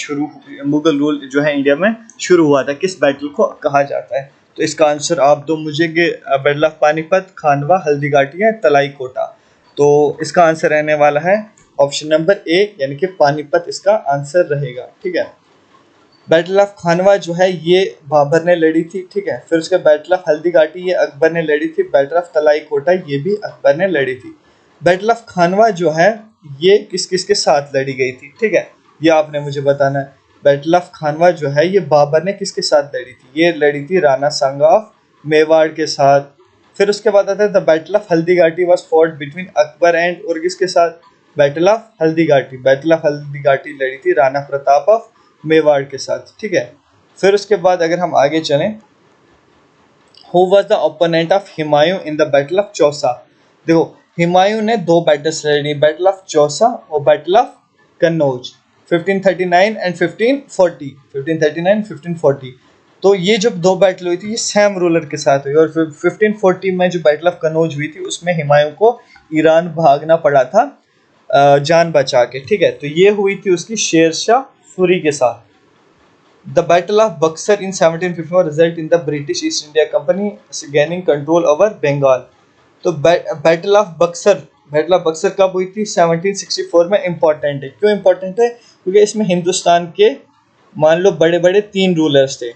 मुगल रूल जो है इंडिया में शुरू हुआ था? किस बैटल को कहा जाता है? तो इसका आंसर आप दो मुझे कि बैटल ऑफ पानीपत, खानवा, हल्दीघाटी या तलाई कोटा। तो इसका आंसर रहने वाला है ऑप्शन नंबर ए, यानी कि पानीपत इसका आंसर रहेगा, ठीक है। बैटल ऑफ खानवा जो है ये बाबर ने लड़ी थी, ठीक है। फिर उसके बैटल ऑफ हल्दीघाटी ये अकबर ने लड़ी थी। बैटल ऑफ तलाई कोटा ये भी अकबर ने लड़ी थी। बैटल ऑफ खानवा जो है ये किस किस के साथ लड़ी गई थी, ठीक है, ये आपने मुझे बताना है। बैटल ऑफ खानवा जो है ये बाबर ने किसके साथ लड़ी थी? ये लड़ी थी राणा सांगा ऑफ मेवाड़ के साथ। फिर उसके बाद आता है the battle of Haldighati was fought between Akbar and और किसके साथ? Battle of Haldighati. Battle of Haldighati लड़ी थी राणा प्रताप ऑफ मेवाड़ के साथ, ठीक है। फिर उसके बाद अगर हम आगे चलें, who was the opponent of Humayun in the battle of Chausa? देखो हुमायूं ने दो बैटल्स लड़ी, बैटल ऑफ चौसा और बैटल ऑफ कन्नौज, 1539 एंड 1540, 1539 1540। तो ये जब दो बैटल हुई थी ये सैम रूलर के साथ हुई, और फिर 1540 में जो बैटल ऑफ कन्नौज हुई थी उसमें हुमायूं को ईरान भागना पड़ा था जान बचा के, ठीक है। तो ये हुई थी उसकी शेरशाह सूरी के साथ। The battle of Buxar in 1754 result in the British East India Company gaining control over Bengal. तो बैटल ऑफ बक्सर कब हुई थी? 1764 में। इंपॉर्टेंट है, क्यों इंपॉर्टेंट है? क्योंकि इसमें हिंदुस्तान के मान लो बड़े बड़े तीन रूलर्स थे।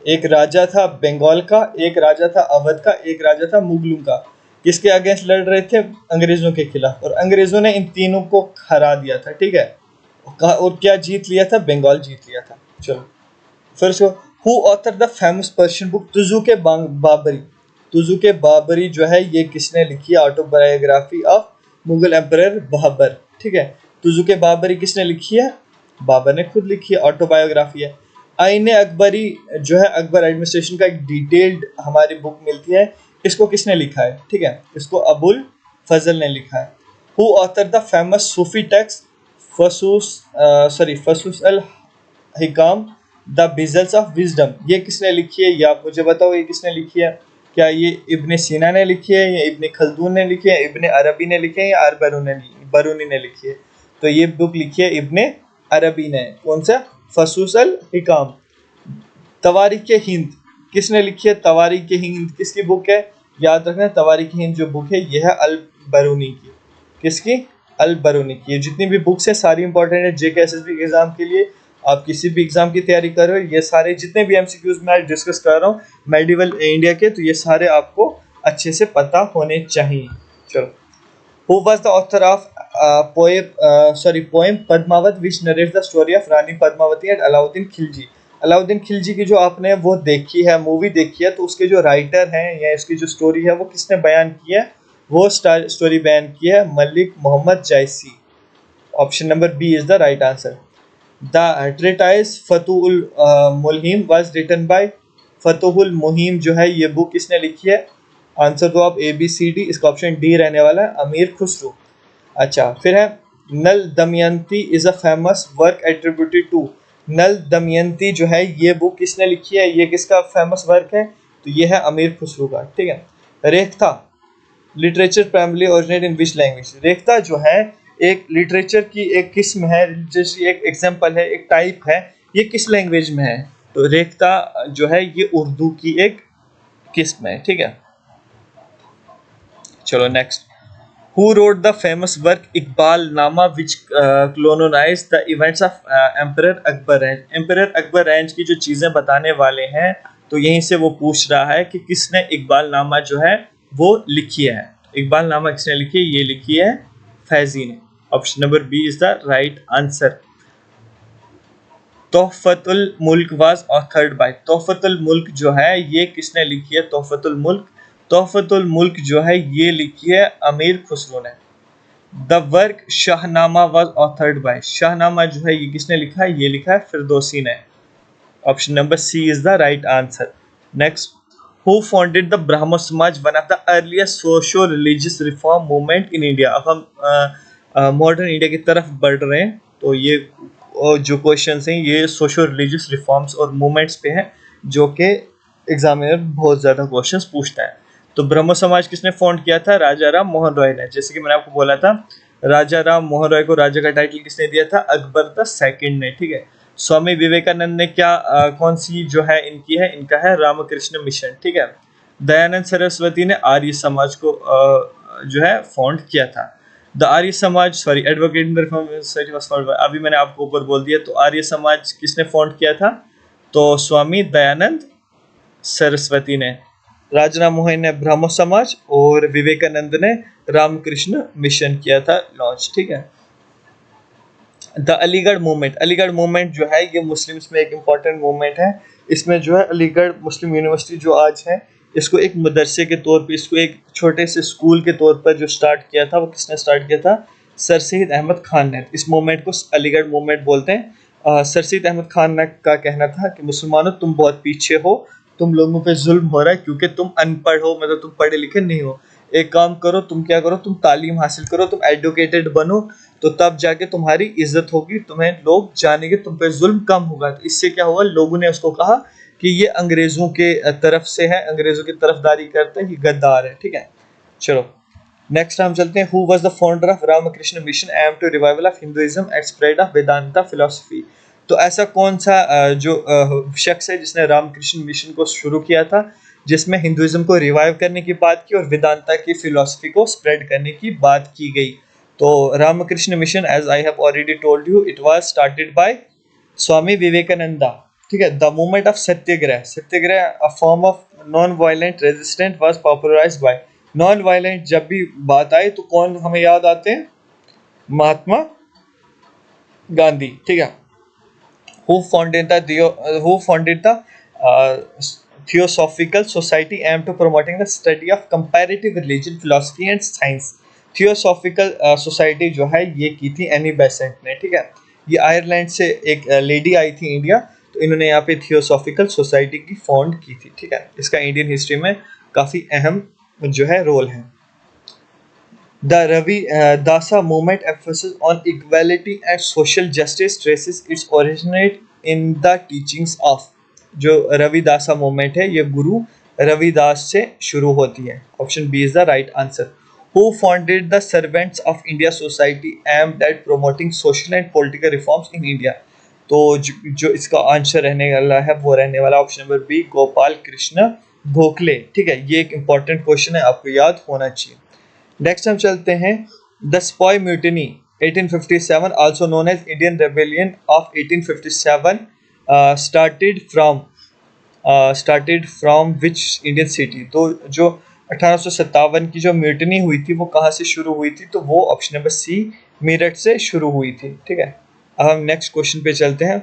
एक राजा था बंगाल का, एक राजा था अवध का, एक राजा था मुगलों का। किसके अगेंस्ट लड़ रहे थे? अंग्रेजों के खिलाफ। और अंग्रेजों ने इन तीनों को हरा दिया था, ठीक है। और क्या जीत लिया था? बंगाल जीत लिया था। चलो फिर उसको, who author the famous Persian book Tuzuke Baburi? Tuzuke Baburi जो है ये किसने लिखी है? Autobiography of Mughal emperor Babur, ठीक है। तुजुके बाबरी किसने लिखी है? बाबर ने खुद लिखी है, ऑटोबायोग्राफी है। आईने अकबरी जो है अकबर एडमिनिस्ट्रेशन का एक डिटेल्ड हमारी बुक मिलती है, इसको किसने लिखा है? ठीक है, इसको अबुल फजल ने लिखा है। Who author the famous Sufi text Fusus al Hikam the bezels of wisdom? ये किसने लिखी है? ये आप मुझे बताओ, ये किसने लिखी है? क्या ये इब्ने सीना ने लिखी है, या इब्ने खल्दून ने लिखी है, इब्ने अरबी ने लिखी है, या बरूनी ने लिखी है? तो ये बुक लिखी है इब्ने अरबी ने। कौन सा? फसूस अल हिकाम। तवारीख हिंद किसने लिखी है? तवारीख हिंद किसकी बुक है? याद रखना, तवारीख हिंद जो बुक है ये है अल बरूनी की। किसकी? अल बरूनी की। ये जितनी भी बुक्स है सारी इंपॉर्टेंट है जेके एसएसबी एग्जाम के लिए। आप किसी भी एग्जाम की तैयारी कर रहे हो, ये सारे जितने भी एमसीक्यूज मैं डिस्कस कर रहा हूँ मेडिवल इंडिया के, तो ये सारे आपको अच्छे से पता होने चाहिए। चलो, who was the author of poem Padmavat which narrates the story of Rani Padmavati and Alauddin Khilji? Alauddin Khilji की जो आपने वो देखी है, मूवी देखी है, तो उसके जो राइटर हैं या इसकी जो स्टोरी है वो किसने बयान की है? वो स्टोरी बयान की है Malik Mohammad Jayasi. Option number B is the right answer. The treatise Fatuhul Mulhim was written by, Fatuhul Muhim जो है ये बुक किसने लिखी है? आंसर दो आप ए बी सी डी, इसका ऑप्शन डी रहने वाला है अमीर खुसरो। अच्छा फिर है Nal Damayanti is a famous work attributed to, Nal Damayanti जो है ये बुक किसने लिखी है, ये किसका फेमस वर्क है? तो ये है अमीर खुसरो का, ठीक है। Rekhta literature primarily originate in which language, Rekhta जो है एक लिटरेचर की एक किस्म है, लिटरेचर एक एग्जांपल है, एक टाइप है, ये किस लैंग्वेज में है? तो रेख्ता जो है ये उर्दू की एक किस्म है, ठीक है। चलो next, Who wrote the famous work Iqbal नामा which colonized the events of Emperor Akbar Range? Emperor Akbar Range की जो चीज़ें बताने वाले हैं, तो यहीं से वो पूछ रहा है कि किसने इकबाल नामा जो है वो लिखी है। इकबाल नामा किसने लिखी है? ये लिखी है फैजी ने। Option number B is the right answer. Tohfatul Mulk was authored bye, तोहफतुल मुल्क जो है ये किसने लिखी है? तोहफतुल मुल्क, तोहफतुल मुल्क जो है ये लिखी है अमीर खुसरो ने। The work Shahnameh was authored bye, Shahnameh जो है ये किसने लिखा है? ये लिखा है फिरदौसी ने। Option number C is the right answer. Next, who founded the Brahmo Samaj, one of the earliest socio religious reform movement in India. अब हम मॉडर्न इंडिया की तरफ बढ़ रहे हैं, तो ये जो क्वेश्चंस हैं ये सोशो रिलीजियस रिफॉर्म्स और मूवमेंट्स पे हैं, जो कि एग्जामिनर बहुत ज़्यादा क्वेश्चंस पूछता है। तो ब्रह्मो समाज किसने फाउंड किया था? राजा राम मोहन रॉय ने। जैसे कि मैंने आपको बोला था, राजा राम मोहन रॉय को राजा का टाइटल किसने दिया था? अकबर द सेकंड ने, ठीक है। स्वामी विवेकानंद ने क्या कौन सी जो है इनकी है? इनका है रामकृष्ण मिशन, ठीक है। दयानंद सरस्वती ने आर्य समाज को जो है फाउंड किया था। The Arya Samaj, sorry, advocate in the reform society was found by, अभी मैंने आपको ऊपर बोल दिया। तो आर्य समाज किसने फाउंड किया था? तो स्वामी दयानंद सरस्वती ने। राजा राम मोहन ने ब्रह्मो समाज और विवेकानंद ने रामकृष्ण मिशन किया था लॉन्च, ठीक है। The Aligarh movement, Aligarh movement जो है ये मुस्लिम्स में एक इम्पॉर्टेंट मूवमेंट है। इसमें जो है अलीगढ़ मुस्लिम यूनिवर्सिटी जो आज है, इसको एक मदरसे के तौर पे, इसको एक छोटे से स्कूल के तौर पर जो स्टार्ट किया था, वो किसने स्टार्ट किया था? सर सैयद अहमद खान ने। इस मूवमेंट को अलीगढ़ मूवमेंट बोलते हैं। सर सैयद अहमद खान का कहना था कि मुसलमानों तुम बहुत पीछे हो, तुम लोगों पे जुल्म हो रहा है क्योंकि तुम अनपढ़ हो, मतलब तुम पढ़े लिखे नहीं हो। एक काम करो, तुम क्या करो, तुम तालीम हासिल करो, तुम एडुकेटेड बनो, तो तब जाके तुम्हारी इज्जत होगी, तुम्हें लोग जानेंगे, तुम पे जुल्म कम होगा। तो इससे क्या हुआ, लोगों ने उसको कहा कि ये अंग्रेजों के तरफ से है, अंग्रेजों की तरफदारी करते हैं, ये गद्दार है, ठीक है। चलो नेक्स्ट हम चलते हैं। Who was the founder of Ramakrishna mission aim to revival of Hinduism and spread of Vedanta philosophy. तो ऐसा कौन सा जो शख्स है जिसने रामकृष्ण मिशन को शुरू किया था, जिसमें हिंदुइज्म को रिवाइव करने की बात की और वेदांता की फिलोसफी को स्प्रेड करने की बात की गई? तो Ramakrishna Mission, as I have already told you, it was started by Swami Vivekananda, ठीक है। The movement of Satyagraha, Satyagraha a form of non violent resistance was popularized by, non violent जब भी बात आए तो कौन हमें याद आते हैं? महात्मा गांधी, ठीक है। Who founded the Theosophical Society aimed to promoting the study of comparative religion, philosophy and science? Theosophical Society जो है ये की थी एनी बेसेंट ने, ठीक है। ये आयरलैंड से एक लेडी आई थी इंडिया, तो इन्होंने यहाँ पे थियोसॉफिकल सोसाइटी की फाउंड की थी, ठीक है। इसका इंडियन हिस्ट्री में काफ़ी अहम जो है रोल है। The Ravi Dasa movement emphasis on equality and social justice traces its originate in the teachings of, जो रविदासा मूवमेंट है ये गुरु रविदास से शुरू होती है। Option B is the right answer. Who founded the Servants of India Society aimed at promoting social and political reforms in India? तो जो इसका आंसर रहने वाला है वो रहने वाला option number B, Gopal Krishna Gokhale, ठीक है। ये एक इंपॉर्टेंट क्वेश्चन है, आपको याद होना चाहिए। नेक्स्ट हम चलते हैं, the sepoy mutiny 1857 also known as Indian rebellion of 1857 started from which Indian city? तो जो 1857 की जो म्यूटिनी हुई थी वो कहाँ से शुरू हुई थी? तो वो ऑप्शन नंबर सी, मेरठ से शुरू हुई थी, ठीक है। अब हम नेक्स्ट क्वेश्चन पे चलते हैं।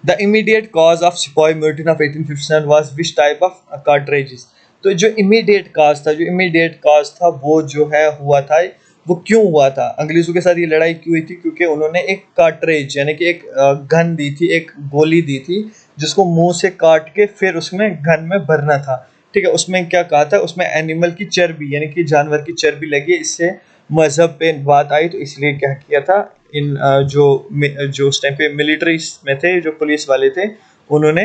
The immediate cause of sipahi mutiny of 1857 was which type of cartridges? तो जो इमीडिएट काज था, वो जो है हुआ था वो क्यों हुआ था, अंग्रेज़ों के साथ ये लड़ाई क्यों हुई थी, क्योंकि उन्होंने एक कार्ट्रिज यानी कि एक गन दी थी, एक गोली दी थी जिसको मुंह से काट के फिर उसमें गन में भरना था। ठीक है, उसमें क्या कहा था, उसमें एनिमल की चर्बी यानी कि जानवर की चर्बी लगी है, इससे मजहब पे बात आई, तो इसलिए क्या किया था इन जो उस टाइम पे मिलिट्री में थे, जो पुलिस वाले थे, उन्होंने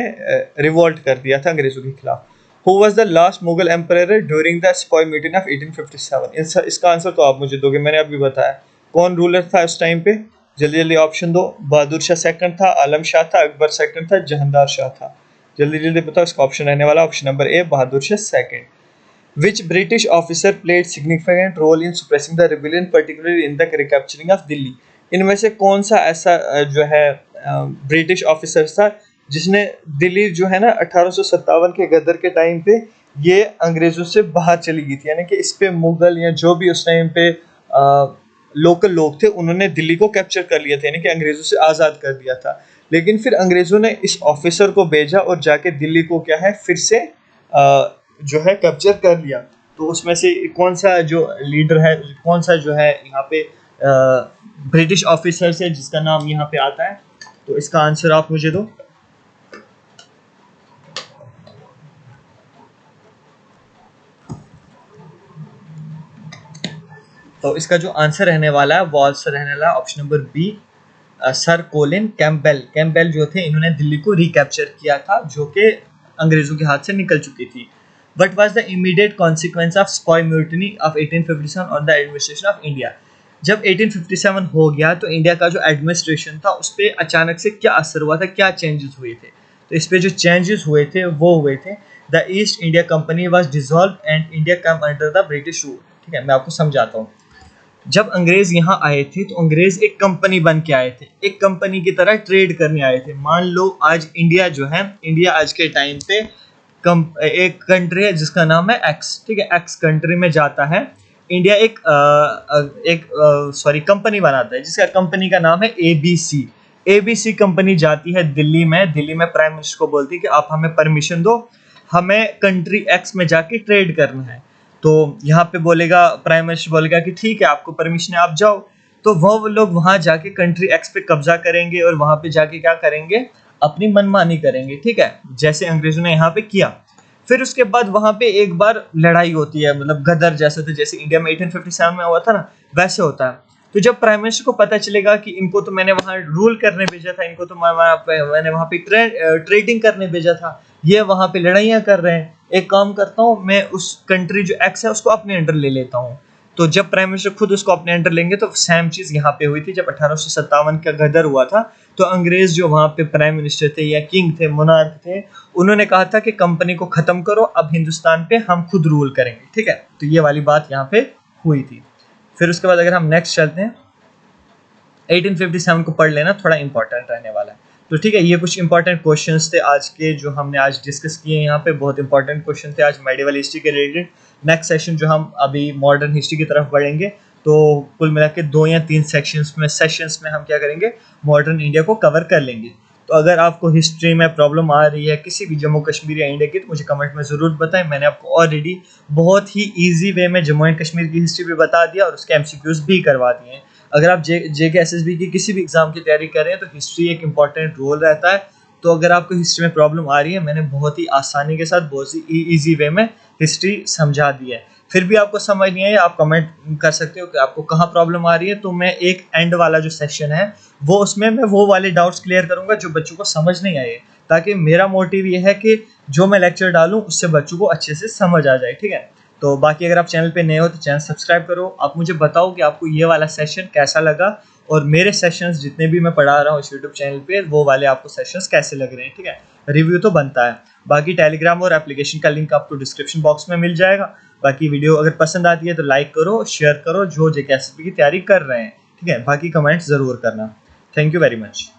रिवोल्ट कर दिया था अंग्रेज़ों के खिलाफ। Who was the last Mughal emperor during the Sepoy Mutiny of 1857? इसका आंसर तो आप मुझे दोगे, मैंने अभी बताया। कौन रूलर था उस टाइम पे, जल्दी जल्दी ऑप्शन दो। बहादुर शाह सेकंड था, आलम शाह था, अकबर सेकंड था, जहांदार शाह था। जल्दी जल्दी बताओ, इसका ऑप्शन रहने वाला option number A, Bahadur Shah second. Which British officer played significant role in suppressing the rebellion, particularly in the recapturing of Delhi? इनमें से कौन सा ऐसा जो है ब्रिटिश ऑफिसर था जिसने दिल्ली जो है ना 1857 के गदर के टाइम पे ये अंग्रेजों से बाहर चली गई थी, यानी कि इस पे मुगल या जो भी उस टाइम पे लोकल लोग थे उन्होंने दिल्ली को कैप्चर कर लिया था, यानी कि अंग्रेजों से आज़ाद कर दिया था। लेकिन फिर अंग्रेजों ने इस ऑफिसर को भेजा और जाके दिल्ली को क्या है फिर से जो है कैप्चर कर लिया। तो उसमें से कौन सा जो लीडर है, कौन सा जो है यहाँ पे ब्रिटिश ऑफिसर है जिसका नाम यहाँ पे आता है, तो इसका आंसर आप मुझे दो। तो इसका जो आंसर रहने वाला है वो आंसर रहने वाला है option number B, sir Colin Campbell. Campbell जो थे इन्होंने दिल्ली को रिकैप्चर किया था जो कि अंग्रेजों के हाथ से निकल चुकी थी। What was the immediate consequence of Sepoy Mutiny of 1857 on the administration of India? जब 1857 हो गया तो इंडिया का जो एडमिनिस्ट्रेशन था उस पर अचानक से क्या असर हुआ था, क्या चेंजेस हुए थे? तो इस पे जो चेंजेस हुए थे वो हुए थे, the east India company was dissolved and India come under the British rule. ठीक है, मैं आपको समझाता हूँ। जब अंग्रेज यहाँ आए थे तो अंग्रेज एक कंपनी बन के आए थे, एक कंपनी की तरह ट्रेड करने आए थे। मान लो आज इंडिया जो है, इंडिया आज के टाइम पे एक कंट्री है जिसका नाम है एक्स। ठीक है, एक्स कंट्री में जाता है इंडिया, एक कंपनी बनाता है जिसका कंपनी का नाम है एबीसी। एबीसी कंपनी जाती है दिल्ली में, दिल्ली में प्राइम मिनिस्टर को बोलती है कि आप हमें परमिशन दो, हमें कंट्री एक्स में जाके ट्रेड करना है। तो यहाँ पे बोलेगा, प्राइम मिनिस्टर बोलेगा कि ठीक है आपको परमिशन है आप जाओ। तो वो लोग वहां जाके कंट्री एक्स पे कब्जा करेंगे और वहां पे जाके क्या करेंगे, अपनी मनमानी करेंगे। ठीक है, जैसे अंग्रेजों ने यहाँ पे किया। फिर उसके बाद वहां पे एक बार लड़ाई होती है, मतलब गदर जैसे थे, जैसे इंडिया में 1857 में हुआ था ना, वैसे होता है। तो जब प्राइम मिनिस्टर को पता चलेगा कि इनको तो मैंने वहां रूल करने भेजा था, इनको तो मैंने वहां पे ट्रेडिंग करने भेजा था, ये वहां पे लड़ाइयां कर रहे हैं, एक काम करता हूँ मैं उस कंट्री जो एक्स है उसको अपने अंडर ले लेता हूँ। तो जब प्राइम मिनिस्टर खुद उसको अपने अंडर लेंगे तो सेम चीज यहाँ पे हुई थी। जब 1857 का गदर हुआ था तो अंग्रेज जो वहां पे प्राइम मिनिस्टर थे या किंग थे, मोनार्क थे, उन्होंने कहा था कि कंपनी को खत्म करो, अब हिंदुस्तान पे हम खुद रूल करेंगे। ठीक है, तो ये वाली बात यहाँ पे हुई थी। फिर उसके बाद अगर हम नेक्स्ट चलते हैं, 1857 को पढ़ लेना, थोड़ा इंपॉर्टेंट रहने वाला है। तो ठीक है, ये कुछ इंपॉर्टेंट क्वेश्चंस थे आज के जो हमने आज डिस्कस किए। यहाँ पे बहुत इंपॉर्टेंट क्वेश्चन थे आज मेडिवल हिस्ट्री के रिलेटेड। नेक्स्ट सेशन जो हम अभी मॉडर्न हिस्ट्री की तरफ बढ़ेंगे, तो कुल मिला के 2 या 3 सेशंस में हम क्या करेंगे, मॉडर्न इंडिया को कवर कर लेंगे। तो अगर आपको हिस्ट्री में प्रॉब्लम आ रही है किसी भी जम्मू कश्मीर या इंडिया की, तो मुझे कमेंट में ज़रूर बताएं। मैंने आपको ऑलरेडी बहुत ही ईजी वे में जम्मू एंड कश्मीर की हिस्ट्री भी बता दिया और उसके MCQs भी करवा दिए हैं। अगर आप JK SSB की किसी भी एग्जाम की तैयारी कर रहे हैं तो हिस्ट्री एक इंपॉर्टेंट रोल रहता है। तो अगर आपको हिस्ट्री में प्रॉब्लम आ रही है, मैंने बहुत ही आसानी के साथ बहुत ही ईजी वे में हिस्ट्री समझा दी है। फिर भी आपको समझ नहीं है, आप कमेंट कर सकते हो कि आपको कहाँ प्रॉब्लम आ रही है। तो मैं एक एंड वाला जो सेशन है वो उसमें मैं वो वाले डाउट्स क्लियर करूंगा जो बच्चों को समझ नहीं आए, ताकि मेरा मोटिव ये है कि जो मैं लेक्चर डालूं उससे बच्चों को अच्छे से समझ आ जाए। ठीक है, तो बाकी अगर आप चैनल पे नए हो तो चैनल सब्सक्राइब करो। आप मुझे बताओ कि आपको ये वाला सेशन कैसा लगा और मेरे सेशंस जितने भी मैं पढ़ा रहा हूँ इस यूट्यूब चैनल पे, वो वाले आपको सेशंस कैसे लग रहे हैं। ठीक है, रिव्यू तो बनता है। बाकी टेलीग्राम और एप्लीकेशन का लिंक आपको डिस्क्रिप्शन बॉक्स में मिल जाएगा। बाकी वीडियो अगर पसंद आती है तो लाइक करो, शेयर करो जो JK SSB की तैयारी कर रहे हैं। ठीक है, बाकी कमेंट्स ज़रूर करना। Thank you very much.